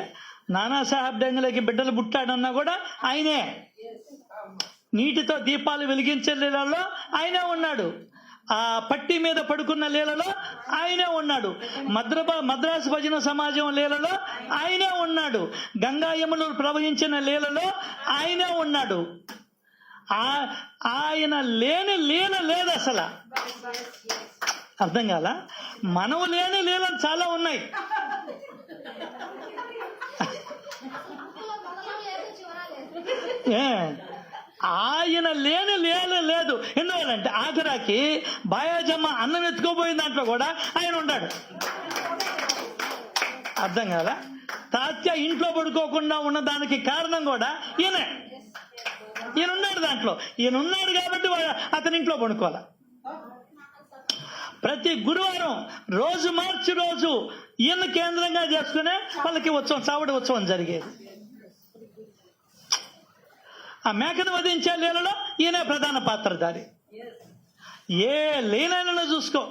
నానాసాహెబ్ డెంగలేకి బిడ్డలు పుట్టాడన్నా కూడా ఆయనే. నీటితో దీపాలు వెలిగించే లీలలో ఆయనే ఉన్నాడు. ఆ పట్టి మీద పడుకున్న లీలలో ఆయనే ఉన్నాడు. మద్రాసు భజన సమాజం లీలలో ఆయనే ఉన్నాడు. గంగా యమునలు ప్రవహించిన లీలలో ఆయనే ఉన్నాడు. ఆయన లేని లీల లేదు అసలు. అర్థం కాల? మనం లేని లీలలు చాలా ఉన్నాయి. ఆయన లేని లీల లేదు. ఎందువల్లంటే ఆఖరాకి బాయాజమ్మ అన్నం ఎత్తుకోపోయిన దాంట్లో కూడా ఆయన ఉన్నాడు. అర్థం కాదా? తాత్య ఇంట్లో పడుకోకుండా ఉన్న దానికి కారణం కూడా ఈయనే. ఈయన ఉన్నాడు దాంట్లో. ఈయన ఉన్నాడు కాబట్టి అతని ఇంట్లో పడుకోవాలి. ప్రతి గురువారం రోజు మార్చి రోజు ఈయన కేంద్రంగా చేసుకునే వాళ్ళకి ఉత్సవం, చావుడి ఉత్సవం జరిగేది. ఆ మేకను వధించే లీలలో ఈయన ప్రధాన పాత్రధారి. ఏ లీలైనా చూసుకో,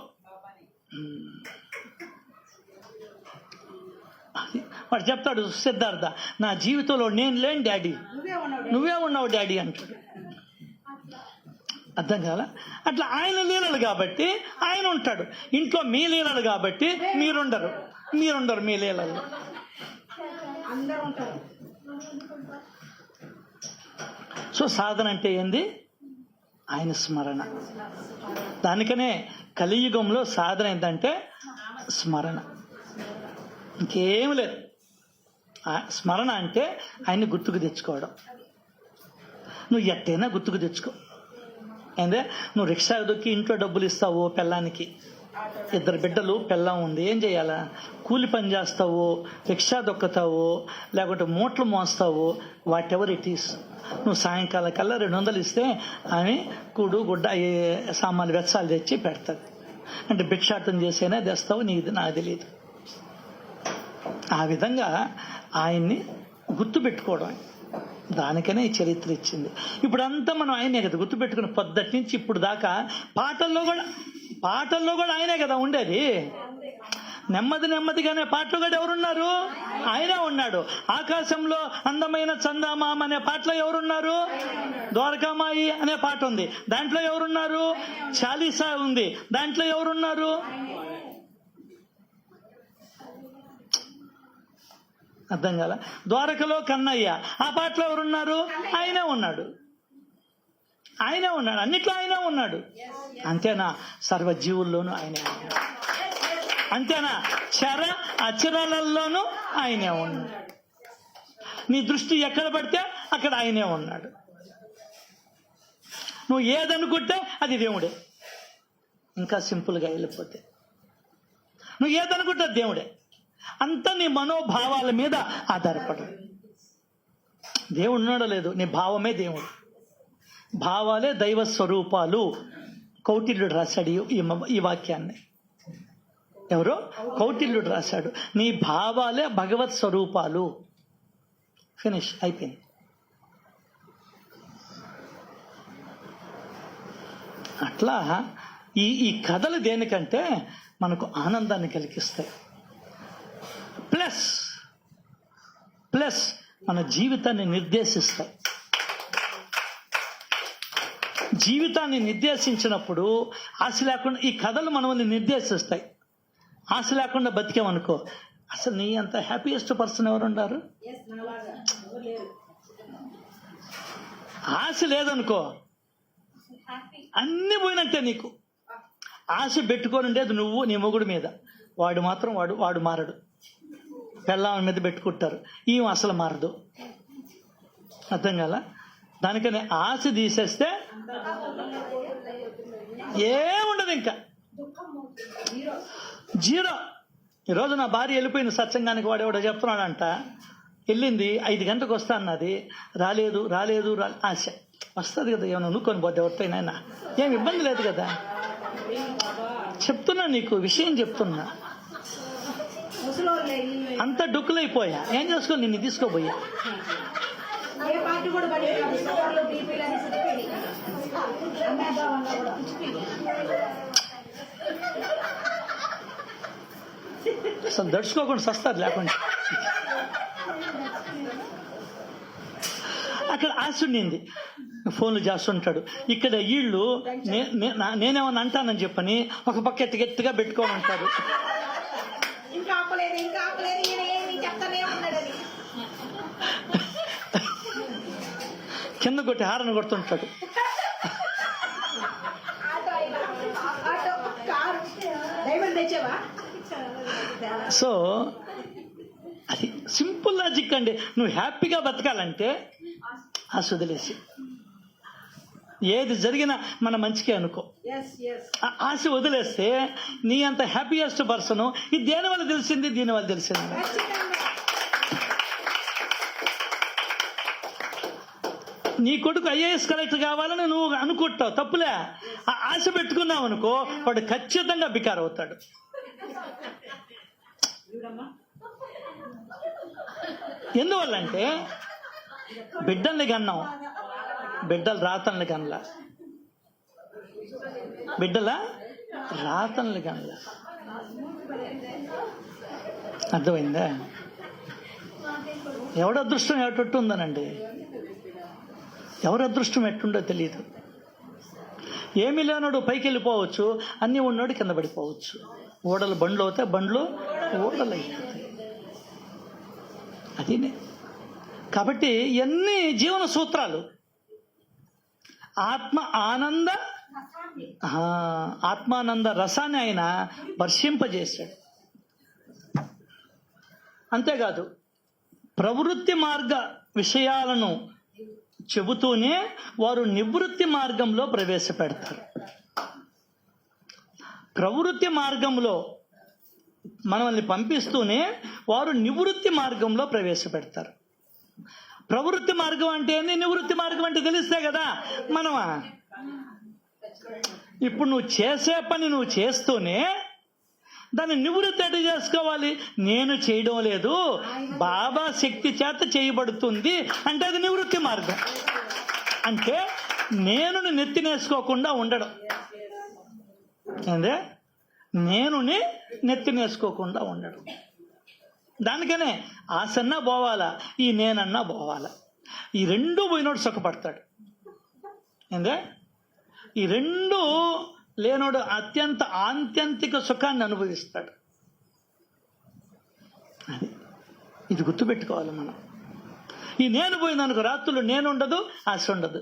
వాడు చెప్తాడు సిద్ధార్థ, నా జీవితంలో నేను లేని డాడీ, నువ్వే ఉన్నావు డాడీ అంటాడు. అర్థం కాల? అట్లా ఆయన లీలలు కాబట్టి ఆయన ఉంటాడు. ఇంట్లో మీ లీలలు కాబట్టి మీరుండరు మీ లీలల్లో. సో సాధన అంటే ఏంది? ఆయన స్మరణ. దానికనే కలియుగంలో సాధన ఏంటంటే స్మరణ, ఇంకేం లేదు. స్మరణ అంటే ఆయన్ని గుర్తుకు తెచ్చుకోవడం. నువ్వు ఎట్టైనా గుర్తుకు తెచ్చుకో. ఏందే నువ్వు రిక్షా దొక్కి ఇంట్లో డబ్బులు ఇస్తావు పెళ్ళానికి, 2 బిడ్డలు పెళ్ళాం ఉంది, ఏం చేయాలా? కూలి పని చేస్తావు, రిక్షా దొక్కుతావు, లేకుంటే మూటలు మోస్తావు, వాట్ ఎవర్ ఇట్ ఈస్. నువ్వు సాయంకాలం కల్లా 200 ఇస్తే ఆమె కూడు గుడ్డ సామాన్లు వెచ్చాలు తెచ్చి పెడతాది. అంటే భిక్షాటం చేసేనే తెస్తావు, నీది నాకు తెలియదు. ఆ విధంగా ఆయన్ని గుర్తుపెట్టుకోవడం, దానికనే ఈ చరిత్ర ఇచ్చింది. ఇప్పుడు అంతా మనం ఆయనే కదా గుర్తుపెట్టుకున్న పొద్దుటి నుంచి ఇప్పుడు దాకా. పాటల్లో కూడా ఆయనే కదా ఉండేది. నెమ్మదిగానే పాటలు కూడా ఎవరున్నారు? ఆయనే ఉన్నాడు. ఆకాశంలో అందమైన చందమామ అనే పాటలో ఎవరున్నారు? ద్వారకామాయి అనే పాట ఉంది, దాంట్లో ఎవరున్నారు? చాలీసా ఉంది, దాంట్లో ఎవరున్నారు? అర్థం కాల. ద్వారకలో కన్నయ్య ఆ పాటలో ఎవరున్నారు? ఆయనే ఉన్నాడు. అన్నిట్లో ఆయనే ఉన్నాడు. అంతేనా? సర్వజీవుల్లోనూ ఆయనే ఉన్నాడు. అంతేనా? చర అచరాలలోనూ ఆయనే ఉన్నాడు. నీ దృష్టి ఎక్కడ పడితే అక్కడ ఆయనే ఉన్నాడు. నువ్వు ఏదనుకుంటే అది దేవుడే. ఇంకా సింపుల్గా వెళ్ళిపోతే నువ్వు ఏదనుకుంటే దేవుడే. అంతా నీ మనోభావాల మీద ఆధారపడు. దేవుడు ఉన్నాడో లేదు, నీ భావమే దేవుడు. భావాలే దైవ స్వరూపాలు. కౌటిల్యుడు రాశాడు ఈ వాక్యాన్ని. ఎవరో కౌటిల్యుడు రాశాడు, నీ భావాలే భగవత్ స్వరూపాలు. ఫినిష్, అయిపోయింది. అట్లా ఈ కథలు దేనికంటే మనకు ఆనందాన్ని కలిగిస్తాయి, ప్లస్ మన జీవితాన్ని నిర్దేశిస్తాయి. జీవితాన్ని నిర్దేశించినప్పుడు ఆశ లేకుండా ఈ కథలు మనల్ని నిర్దేశిస్తాయి. ఆశ లేకుండా బతికేమనుకో, అసలు నీ అంత హ్యాపీయెస్ట్ పర్సన్ ఎవరు ఉన్నారు? ఆశ లేదనుకో, అన్ని పోయినట్టే నీకు. ఆశ పెట్టుకొని ఉండేది నువ్వు నీ మొగుడు మీద, వాడు మాత్రం వాడు మారడు. పెళ్ళాం మీద పెట్టుకుంటారు, ఈమె అసలు మారదు. అర్థం కాల. దానికని ఆశ తీసేస్తే ఏముండదు, ఇంకా జీరో. ఈరోజు నా భార్య వెళ్ళిపోయింది సత్సంగానికి, వాడేవాడో చెప్తున్నాడంట. వెళ్ళింది 5 గంటలకు వస్తా అన్నది, రాలేదు. ఆశ వస్తుంది కదా, ఏమైనా నువ్వుకొని పోతే ఎవరితోనైనా ఏమి ఇబ్బంది లేదు కదా. చెప్తున్నా, నీకు విషయం చెప్తున్నా. అంత డొక్కులైపోయా, ఏం చేసుకో, నిన్ను తీసుకోపోయా. అసలు దడుచుకోకుండా సస్తారు లేకుండా. అక్కడ ఆశ ఉండింది, ఫోన్లు చేస్తుంటాడు. ఇక్కడ వీళ్ళు నేనేమన్నా అంటానని చెప్పని ఒక పక్క గట్టిగా పెట్టుకొని ఉంటారు. కింద కొట్టి హారను కొడుతుంటాడు. సో అది సింపుల్ లాజిక్ అండి. నువ్వు హ్యాపీగా బతకాలంటే ఆశ వదిలేసి, ఏది జరిగినా మన మంచికే అనుకో. ఆశ వదిలేస్తే నీ అంత హ్యాపీయెస్ట్ పర్సన్ ఇది దేని వల్ల తెలిసింది, దీనివల్ల తెలిసింది. నీ కొడుకు IAS కలెక్టర్ కావాలని నువ్వు అనుకుంటావు, తప్పులే. ఆ ఆశ పెట్టుకున్నావు అనుకో, వాడు ఖచ్చితంగా బికార్ అవుతాడు. ఎందువల్లంటే బిడ్డల్ని కన్నాం, బిడ్డల రాతల్ని కనలా, అర్థమైందా? ఎవడ అదృష్టం ఎటు ఉందనండి, ఎవరి అదృష్టం ఎట్టుండో తెలియదు. ఏమీ లేనాడు పైకి వెళ్ళిపోవచ్చు, అన్నీ ఉన్నాడు కింద పడిపోవచ్చు. ఓడలు బండ్లు అవుతాయి, బండ్లు ఓడలు అయిపోతాయి. అదే కాబట్టి ఇవన్నీ జీవన సూత్రాలు. ఆత్మానంద రసాన్ని ఆయన వర్షింపజేశాడు. అంతేకాదు ప్రవృత్తి మార్గ విషయాలను చెబుతూనే వారు నివృత్తి మార్గంలో ప్రవేశపెడతారు. ప్రవృత్తి మార్గంలో మనల్ని పంపిస్తూనే వారు నివృత్తి మార్గంలో ప్రవేశపెడతారు. ప్రవృత్తి మార్గం అంటే ఏంది, నివృత్తి మార్గం అంటే తెలిస్తే కదా మనమా. ఇప్పుడు నువ్వు చేసే పని నువ్వు చేస్తూనే దాన్ని నివృత్తి ఎట్లా చేసుకోవాలి? నేను చేయడం లేదు, బాబా శక్తి చేత చేయబడుతుంది అంటే అది నివృత్తి మార్గం. అంటే నేను నెత్తినేసుకోకుండా ఉండడం. ఏందే? నేనుని నెత్తినేసుకోకుండా ఉండడం. దానికనే ఆసన్నా పోవాలా, ఈ నేనన్నా పోవాలా. ఈ రెండు పోయినోడు సుఖపడతాడు. ఏందే? ఈ రెండు లేనోడు అత్యంత ఆత్యంతిక సుఖాన్ని అనుభవిస్తాడు. ఇది గుర్తుపెట్టుకోవాలి మనం. ఈ నేను పోయిందనుకో రాత్రులు నేను ఉండదు, ఆశ ఉండదు.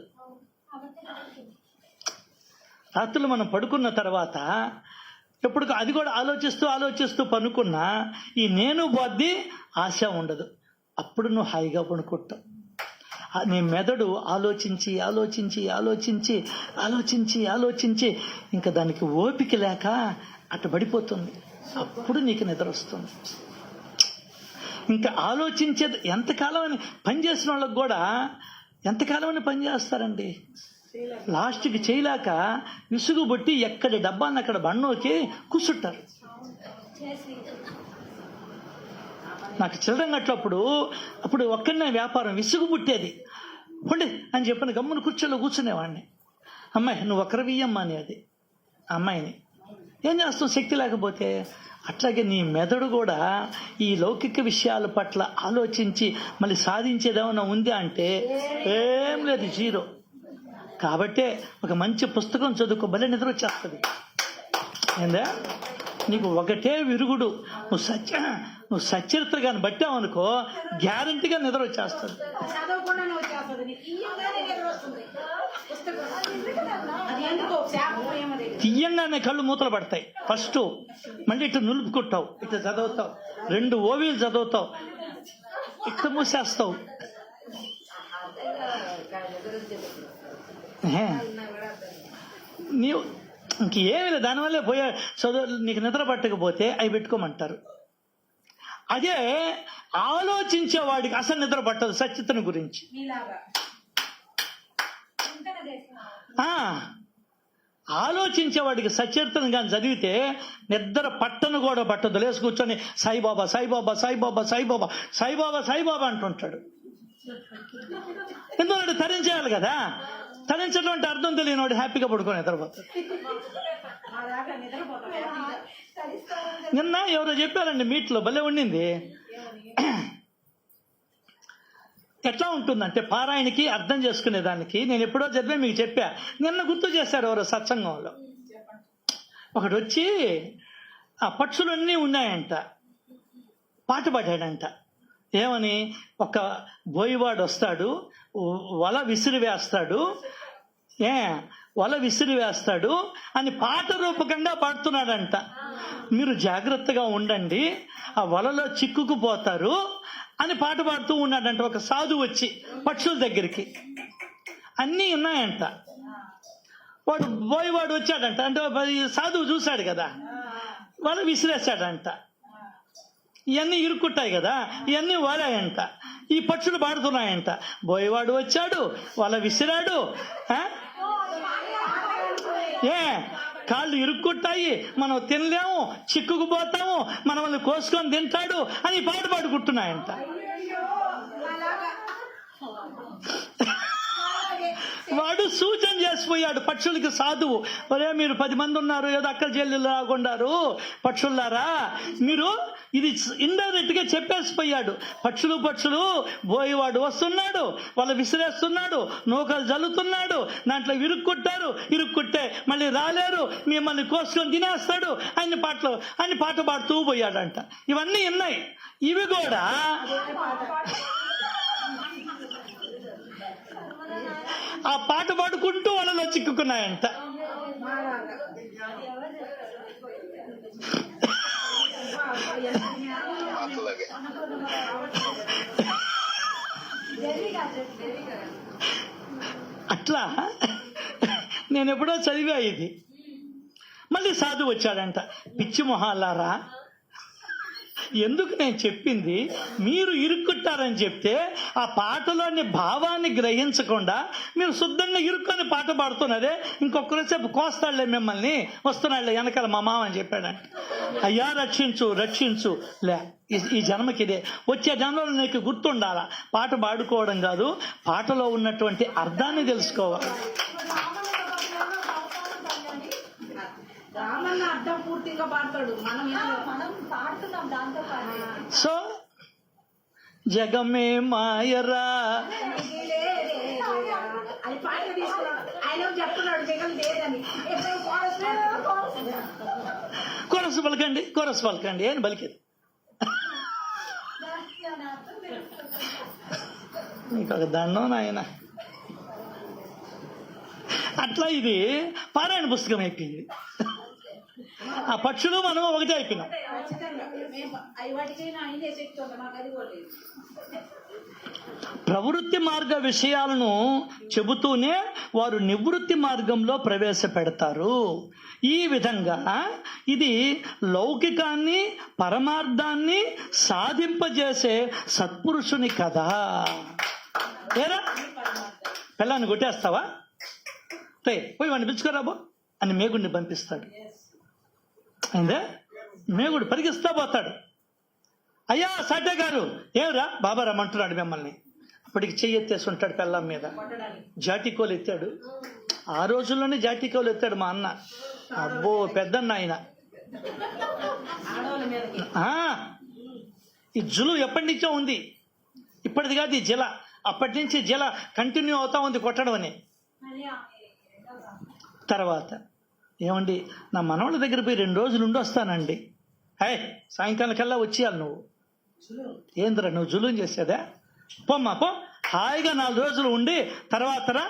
రాత్రులు మనం పడుకున్న తర్వాత ఎప్పుడు అది కూడా ఆలోచిస్తూ పనుకున్నా ఈ నేను పోద్ది, ఆశ ఉండదు. అప్పుడు నువ్వు హాయిగా పడుకుంటావు. నీ మెదడు ఆలోచించి ఆలోచించి ఆలోచించి ఆలోచించి ఆలోచించి ఇంకా దానికి ఓపిక లేక అటు పడిపోతుంది. అప్పుడు నీకు నిద్ర వస్తుంది. ఇంకా ఆలోచించేది ఎంతకాలం అని పనిచేసిన వాళ్ళకి కూడా ఎంతకాలం అని పనిచేస్తారండి. లాస్ట్కి చేయలేక విసుగు బట్టి ఎక్కడి డబ్బాన్ని అక్కడ బండోకి కూర్చుంటారు. నాకు చిల్లరం కట్టినప్పుడు అప్పుడు ఒక్కడనే వ్యాపారం విసుగు పుట్టేది. కొండి అని చెప్పిన గమ్మున కుర్చీలో కూర్చునేవాడిని. అమ్మాయి నువ్వు ఒక్కరివియ్యమ్మా అని అది అమ్మాయిని ఏం చేస్తావు శక్తి లేకపోతే. అట్లాగే నీ మెదడు కూడా ఈ లౌకిక విషయాల పట్ల ఆలోచించి మళ్ళీ సాధించేదేమన్నా ఉంది అంటే ఏం లేదు, జీరో. కాబట్టే ఒక మంచి పుస్తకం చదువుకో, భలే నిద్ర వచ్చేస్తుంది. ఏందా? నీకు ఒకటే విరుగుడు, నువ్వు సచరిత్ర కానీ బట్టావనుకో గ్యారంటీగా నిద్ర వచ్చేస్తుంది. తీయంగానే కళ్ళు మూతలు పడతాయి. ఫస్ట్ మళ్ళీ ఇట్లా నులుపుకుంటావు, ఇట్లా చదువుతావు, 2 ఓవీలు చదువుతావు, ఇట్లా మూసేస్తావు. నీవు ఇంకేమీ లేదు. దానివల్లే పోయా చదువు. నీకు నిద్ర పట్టకపోతే అవి పెట్టుకోమంటారు. అదే ఆలోచించేవాడికి అసలు నిద్ర పట్టదు సచిత్రను గురించి. ఆలోచించేవాడికి సచరిత్రను కానీ చదివితే నిద్ర పట్టను కూడా పట్టదు. లేసి కూర్చొని సాయిబాబా సాయిబాబా సాయిబాబా సాయిబాబా సాయిబాబా సాయిబాబా అంటుంటాడు. ఎందుకంటే తరించేయాలి కదా. తరించడం అంటే అర్థం తెలియనివాడు హ్యాపీగా పడుకొని నిద్రపోతాడు. నిన్న ఎవరో చెప్పారండి మీట్లో, భలే ఉండింది. ఎట్లా ఉంటుందంటే పారాయణకి అర్థం చేసుకునే దానికి నేను ఎప్పుడో చదివే మీకు చెప్పా. నిన్న గుర్తు చేశారు ఎవరో సత్సంగంలో. ఒకడు వచ్చి ఆ పక్షులన్నీ ఉన్నాయంట, పాట పాడాడంట. ఏమని? ఒక బోయివాడు వస్తాడు, వల విసిరివేస్తాడు, వల విసిరివేస్తాడు అని పాట రూపకంగా పాడుతున్నాడంట. మీరు జాగ్రత్తగా ఉండండి, ఆ వలలో చిక్కుకుపోతారు అని పాట పాడుతూ ఉన్నాడంట. ఒక సాధువు వచ్చి పక్షుల దగ్గరికి, అన్నీ ఉన్నాయంట. వాడు బోయివాడు వచ్చాడంట. అంటే సాధువు చూశాడు కదా, వల విసిరేశాడంట. ఇవన్నీ ఇరుక్కుంటాయి కదా, ఇవన్నీ వాలాయంట. ఈ పక్షులు పాడుతున్నాయంట. బోయవాడు వచ్చాడు, వల విసిరాడు, కాళ్ళు ఇరుక్కుంటాయి, మనం తినలేము, చిక్కుకుపోతాము, మనల్ని కోసుకొని తింటాడు అని పాట పాడుకుంటున్నాయంట. వాడు సూచన చేసిపోయాడు పక్షులకి సాధువు. ఒరే మీరు 10 మంది ఉన్నారు, ఏదో అక్కడ జల్లు లాగుండారు పక్షుల్లారా, మీరు ఇది ఇండైరెక్ట్ గా చెప్పేసిపోయాడు. పక్షులు బోయేవాడు వస్తున్నాడు, వాళ్ళు విసిరేస్తున్నాడు, నూకలు జల్లుతున్నాడు, దాంట్లో ఇరుక్కుంటే మళ్ళీ రాలేరు, మిమ్మల్ని కోసుకొని తినేస్తాడు అన్ని పాట పాడుతూ పోయాడంట. ఇవన్నీ ఉన్నాయి. ఇవి కూడా ఆ పాట పాడుకుంటూ వాళ్ళలో చిక్కుకున్నాయంట. అట్లా నేను ఎప్పుడో చదివా ఇది. మళ్ళీ సాధు వచ్చాడంట. పిచ్చి మొహాలారా, ఎందుకు నేను చెప్పింది మీరు ఇరుక్కుంటారని చెప్తే ఆ పాటలోని భావాన్ని గ్రహించకుండా మీరు శుద్ధంగా ఇరుక్కొని పాట పాడుతున్నారే, ఇంకొకరిసేపు కోస్తాడులే మిమ్మల్ని, వస్తున్నాడులే వెనకాల మా మామ అని చెప్పాడంట. అయ్యా రక్షించు రక్షించు, లే ఈ జన్మకి ఇదే, వచ్చే జన్మలో నీకు గుర్తుండాలా. పాట పాడుకోవడం కాదు, పాటలో ఉన్నటువంటి అర్థాన్ని తెలుసుకోవాలి. సో జగమే మాయరా, కొరసు పలకండి కొరసు పలకండి అని పలికేది. మీకు ఒక దండం నాయన. అట్లా ఇది పారాయణ పుస్తకం అయిపోయింది. ఆ పక్షులు మనం ఒకటే అయిపోయినాం. ప్రవృత్తి మార్గ విషయాలను చెబుతూనే వారు నివృత్తి మార్గంలో ప్రవేశపెడతారు. ఈ విధంగా ఇది లౌకికాన్ని పరమార్థాన్ని సాధింపజేసే సత్పురుషుని కథ. ఏరా పిల్లాన్ని కొట్టేస్తావా, పోయి వాడిని పిలుచుకోరాబో అని మేగుడిని పంపిస్తాడు. అయిందే, మేగుడు పరిగిస్తా పోతాడు. అయ్యా సాటే గారు, ఏమరా బాబా రమ్మంటున్నాడు మిమ్మల్ని. అప్పటికి చెయ్యి ఎత్తేసి ఉంటాడు పెళ్ళాం మీద. జాటికోలు ఎత్తాడు. ఆ రోజుల్లోనే జాటికోలు ఎత్తాడు మా అన్న. అబ్బో పెద్దన్న ఆయన. ఈ జులు ఎప్పటి నుంచో ఉంది, ఇప్పటిది కాదు ఈ జల. అప్పటి నుంచి జల కంటిన్యూ అవుతా ఉంది కొట్టడం అని. తర్వాత ఏమండి, నా మనవాళ్ళ దగ్గర పోయి 2 రోజులు ఉండి వస్తానండి. సాయంకాలం కల్లా వచ్చేయాలి. నువ్వు ఏంద్రా నువ్వు జులుం చేసేదా, పోమ్మా పో, హాయిగా 4 రోజులు ఉండి తర్వాత రా.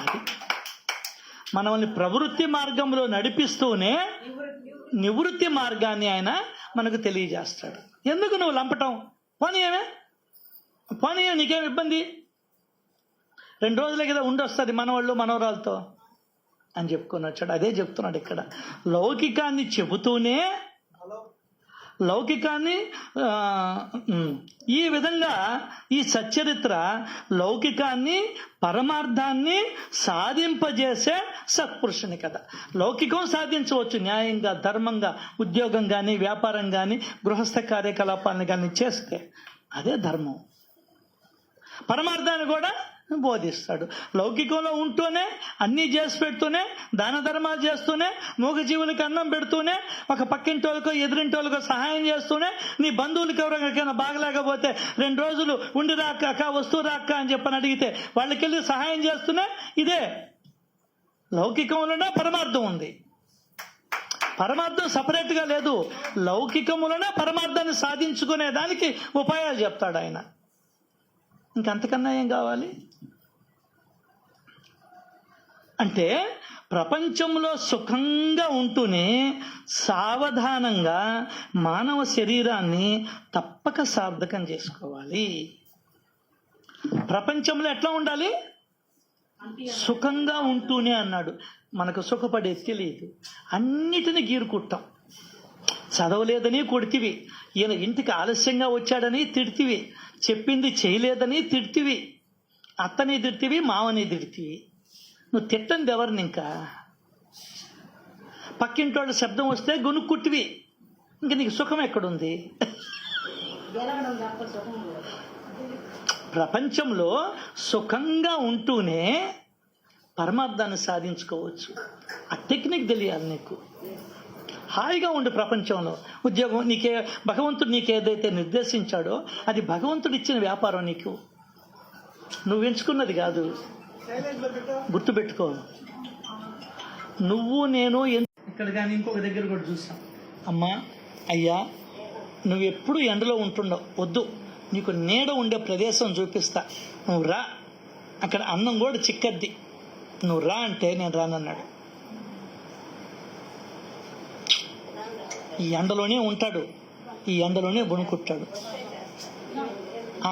అది మనల్ని ప్రవృత్తి మార్గంలో నడిపిస్తూనే నివృత్తి మార్గాన్ని ఆయన మనకు తెలియజేస్తాడు. ఎందుకు నువ్వు లంపటం, పోనీ నీకేం ఇబ్బంది, 2 రోజులే కదా ఉండి వస్తుంది మనవాళ్ళు మనవరాలతో అని చెప్పుకొని వచ్చాడు. అదే చెప్తున్నాడు ఇక్కడ. లౌకికాన్ని చెబుతూనే లౌకికాన్ని ఈ విధంగా ఈ సచ్చరిత్ర లౌకికాన్ని పరమార్థాన్ని సాధింపజేసే సత్పురుషుని కథ. లౌకికం సాధించవచ్చు న్యాయంగా, ధర్మంగా, ఉద్యోగం కానీ, వ్యాపారం కానీ, గృహస్థ కార్యకలాపాలను కానీ చేస్తే అదే ధర్మం. పరమార్థాన్ని కూడా బోధిస్తాడు. లౌకికంలో ఉంటూనే అన్నీ చేసి పెడుతూనే, దాన ధర్మాలు చేస్తూనే, మూగజీవులకి అన్నం పెడుతూనే, ఒక పక్కింటోళ్ళకో ఎదురింటోళ్ళకో సహాయం చేస్తూనే, నీ బంధువులకి ఎవరికైనా బాగలేకపోతే 2 రోజులు ఉండి రాక్క వస్తువు రాక్క అని చెప్పని అడిగితే వాళ్ళకెళ్ళి సహాయం చేస్తూనే, ఇదే లౌకికంలోనే పరమార్థం ఉంది. పరమార్థం సపరేట్గా లేదు. లౌకికములోనే పరమార్థాన్ని సాధించుకునే దానికి ఉపాయాలు చెప్తాడు ఆయన. ఇంకంతకన్నా ఏం కావాలి? అంటే ప్రపంచంలో సుఖంగా ఉంటూనే సావధానంగా మానవ శరీరాన్ని తప్పక సార్థకం చేసుకోవాలి. ప్రపంచంలో ఎట్లా ఉండాలి? సుఖంగా ఉంటూనే అన్నాడు. మనకు సుఖపడేది తెలియదు, అన్నిటినీ గీరుకుంటాం. చదవలేదని కొడితివి, ఈయన ఇంటికి ఆలస్యంగా వచ్చాడని తిడితివి, చెప్పింది చేయలేదని తిడితివి, అత్తని తిడితివి, మావని తిడితివి. నువ్వు తిట్టంది ఎవరిని? ఇంకా పక్కింటోళ్ళ శబ్దం వస్తే గొనుక్కుట్టివి, ఇంక నీకు సుఖం ఎక్కడుంది? ప్రపంచంలో సుఖంగా ఉంటూనే పరమార్థాన్ని సాధించుకోవచ్చు. ఆ టెక్నిక్ తెలియాలి నీకు. హాయిగా ఉండు ప్రపంచంలో. ఉద్యోగం నీకే భగవంతుడు నీకేదైతే నిర్దేశించాడో అది భగవంతుడు ఇచ్చిన వ్యాపారం, నీకు నువ్వు ఎంచుకున్నది కాదు. గుర్తుపెట్టుకో. నువ్వు నేను ఇక్కడ కానీ ఇంకొక దగ్గర కూడా చూసాం. అమ్మా అయ్యా, నువ్వు ఎప్పుడు ఎండలో ఉంటుండవు, వద్దు, నీకు నీడ ఉండే ప్రదేశం చూపిస్తా, నువ్వు రా. అక్కడ అన్నం కూడా చిక్కద్ది, నువ్వు రా అంటే నేను రానన్నాడు. ఈ ఎండలోనే ఉంటాడు, ఈ ఎండలోనే బొనుకుంటాడు.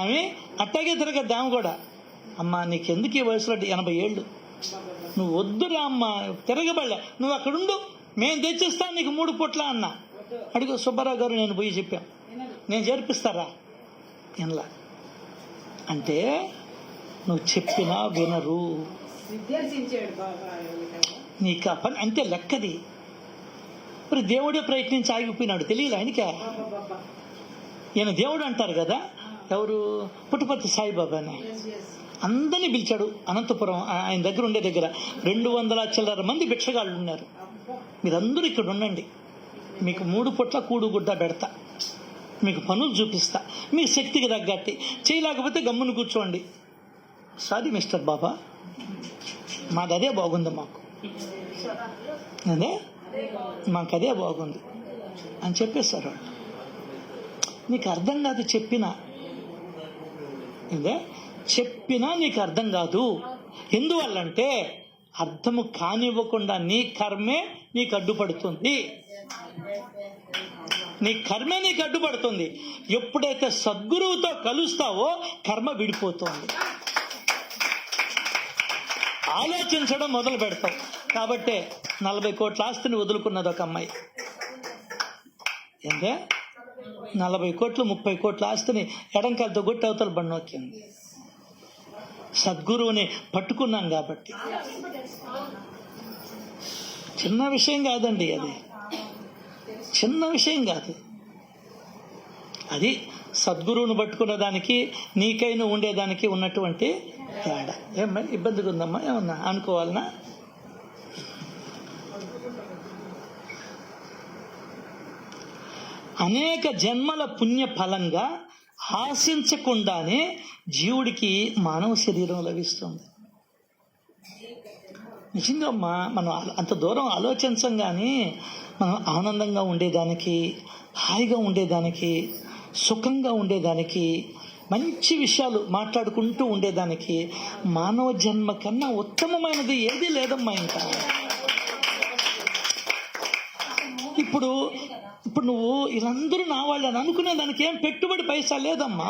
ఆమె అట్టాగే తిరగద్దు, ఆమె కూడా అమ్మా నీకెందుకు ఈ వయసులో 80 ఏళ్ళు, నువ్వు వద్దురా అమ్మ, తిరగబడలే, నువ్వు అక్కడుండు, మేము తెచ్చిస్తాను నీకు 3 పూట్ల అన్న. అడుగు సుబ్బారావు గారు, నేను పోయి చెప్పాను, నేను చేర్పిస్తారా ఎనలా అంటే నువ్వు చెప్పినా వినరు. నీకు ఆ పని అంతే లెక్కది. మరి దేవుడే ప్రయత్నించి ఆగిపోయినాడు, తెలియదు ఆయనకే. ఈయన దేవుడు అంటారు కదా, ఎవరు, పుట్టపర్తి సాయిబాబాని అందరినీ పిలిచాడు. అనంతపురం ఆయన దగ్గర ఉండే దగ్గర 200 చిల్లర మంది భిక్షగాళ్ళు ఉన్నారు. మీరందరూ ఇక్కడ ఉండండి, మీకు 3 పూట్ల కూడు గుడ్డ పెడతా, మీకు పనులు చూపిస్తా, మీ శక్తికి తగ్గట్టి, చేయలేకపోతే గమ్మును కూర్చోండి. సారీ మిస్టర్ బాబా, మాది అదే బాగుంది, మాకు అదే బాగుంది అని చెప్పేశారు వాళ్ళు. నీకు అర్థం కాదు, చెప్పినా నీకు అర్థం కాదు. ఎందువల్లంటే అర్థము కానివ్వకుండా నీ కర్మే నీకు అడ్డుపడుతుంది. ఎప్పుడైతే సద్గురువుతో కలుస్తావో కర్మ విడిపోతుంది, ఆలోచించడం మొదలు పెడతావు. కాబట్టే 40 కోట్ల ఆస్తిని వదులుకున్నది ఒక అమ్మాయి. 40 కోట్లు 30 కోట్ల ఆస్తిని ఎడంకాలతో కొట్టి అవతల బండొక్కింది. సద్గురువుని పట్టుకున్నాం కాబట్టి. చిన్న విషయం కాదండి, అది చిన్న విషయం కాదు. అది సద్గురువును పట్టుకున్న దానికి నీకైనా ఉండేదానికి ఉన్నటువంటి తేడా. ఏమ్మా ఇబ్బందిగా ఉందమ్మా, ఏమన్నా అనుకోవాలనా? అనేక జన్మల పుణ్య ఫలంగా ఆశించకుండానే జీవుడికి మానవ శరీరం లభిస్తుంది. నిజంగా మనం అంత దూరం ఆలోచించం, కానీ మనం ఆనందంగా ఉండేదానికి, హాయిగా ఉండేదానికి, సుఖంగా ఉండేదానికి, మంచి విషయాలు మాట్లాడుకుంటూ ఉండేదానికి మానవ జన్మ కన్నా ఉత్తమమైనది ఏదీ లేదమ్మా. ఇంకా ఇప్పుడు నువ్వు వీళ్ళందరూ నా వాళ్ళు అని అనుకునే దానికి ఏం పెట్టుబడి పైసా లేదమ్మా.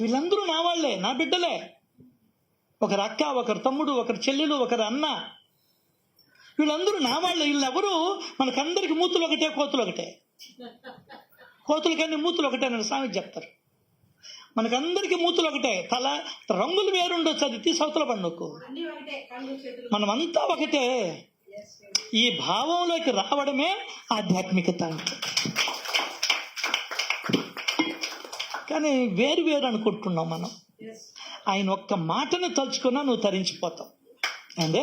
వీళ్ళందరూ నా వాళ్లే, నా బిడ్డలే. ఒకరు అక్క, ఒకరు తమ్ముడు, ఒకరు చెల్లెలు, ఒకరు అన్న, వీళ్ళందరూ నా వాళ్ళే. వీళ్ళెవరు మనకందరికి మూతులు ఒకటే, కోతులు ఒకటే. కోతులకన్నీ మూతులు ఒకటే అని స్వామి చెప్తారు. మనకందరికి మూతులు ఒకటే, తల రంగులు వేరుండొచ్చు, అది తీసి అవతల పండుగకు మనమంతా ఒకటే. ఈ భావంలోకి రావడమే ఆధ్యాత్మికత అంటే. కానీ వేరు వేరు అనుకుంటున్నాం మనం. ఆయన ఒక్క మాటను తలుచుకున్నా నువ్వు తరించిపోతావు. అంటే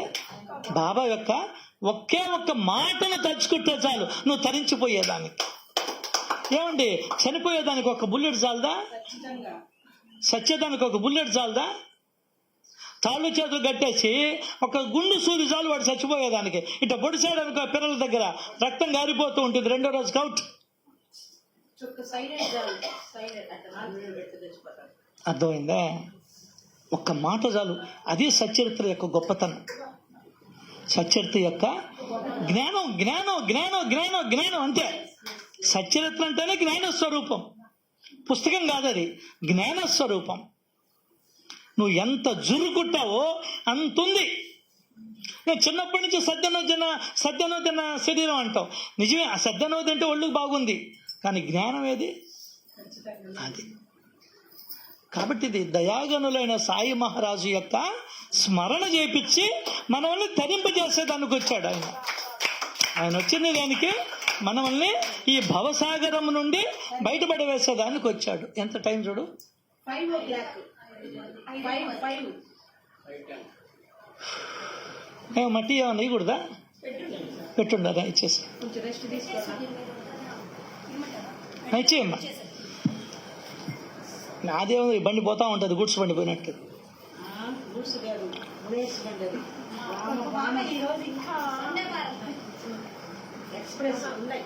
బాబా యొక్క ఒకే ఒక్క మాటను తలుచుకుంటే చాలు నువ్వు తరించిపోయేదానికి. ఏమండి, చనిపోయేదానికి ఒక బుల్లెట్ చాలదా? సచ్చేదానికి ఒక బుల్లెట్ చాలదా? తాళ్ళు చేతులు కట్టేసి ఒక గుండు సూది చాలు వాడు చచ్చిపోయేదానికి. ఇట్లా పొడిసాడు అనుకో, పిల్లల దగ్గర రక్తం గారిపోతూ ఉంటుంది, 2వ రోజు కౌట్. అర్థమైందా? ఒక్క మాట చాలు. అది సచ్చరిత్ర యొక్క గొప్పతనం. సచ్చరిత్ర యొక్క జ్ఞానం జ్ఞానం జ్ఞానం జ్ఞానం జ్ఞానం అంతే. సచ్చరిత్ర అంటేనే జ్ఞానస్వరూపం, పుస్తకం కాదు, అది జ్ఞానస్వరూపం. నువ్వు ఎంత జురుకుంటావో అంతుంది. నేను చిన్నప్పటి నుంచి సద్యనోదన శరీరం అంటావు. నిజమే, ఆ సద్యనోది అంటే ఒళ్ళుకు బాగుంది, కానీ జ్ఞానం ఏది? అది. కాబట్టి ఇది దయాగనులైన సాయి మహారాజు యొక్క స్మరణ చేపించి మనల్ని తరింపజేసేదానికి వచ్చాడు ఆయన. ఆయన వచ్చింది దానికి మనల్ని ఈ భవసాగరం నుండి బయటపడవేసేదానికి వచ్చాడు. ఎంత టైం చూడు, 5 o'clock. మట్టి ఏమన్నా ఇవ్వకూడదా? పెట్టుండారా? ఇచ్చేసి ఇచ్చేయమ్మా. నాదేమో ఈ బండి పోతా ఉంటుంది, గుడ్స్ బండి పోయినట్టు. ఎక్స్ప్రెస్ ఉన్నాయి.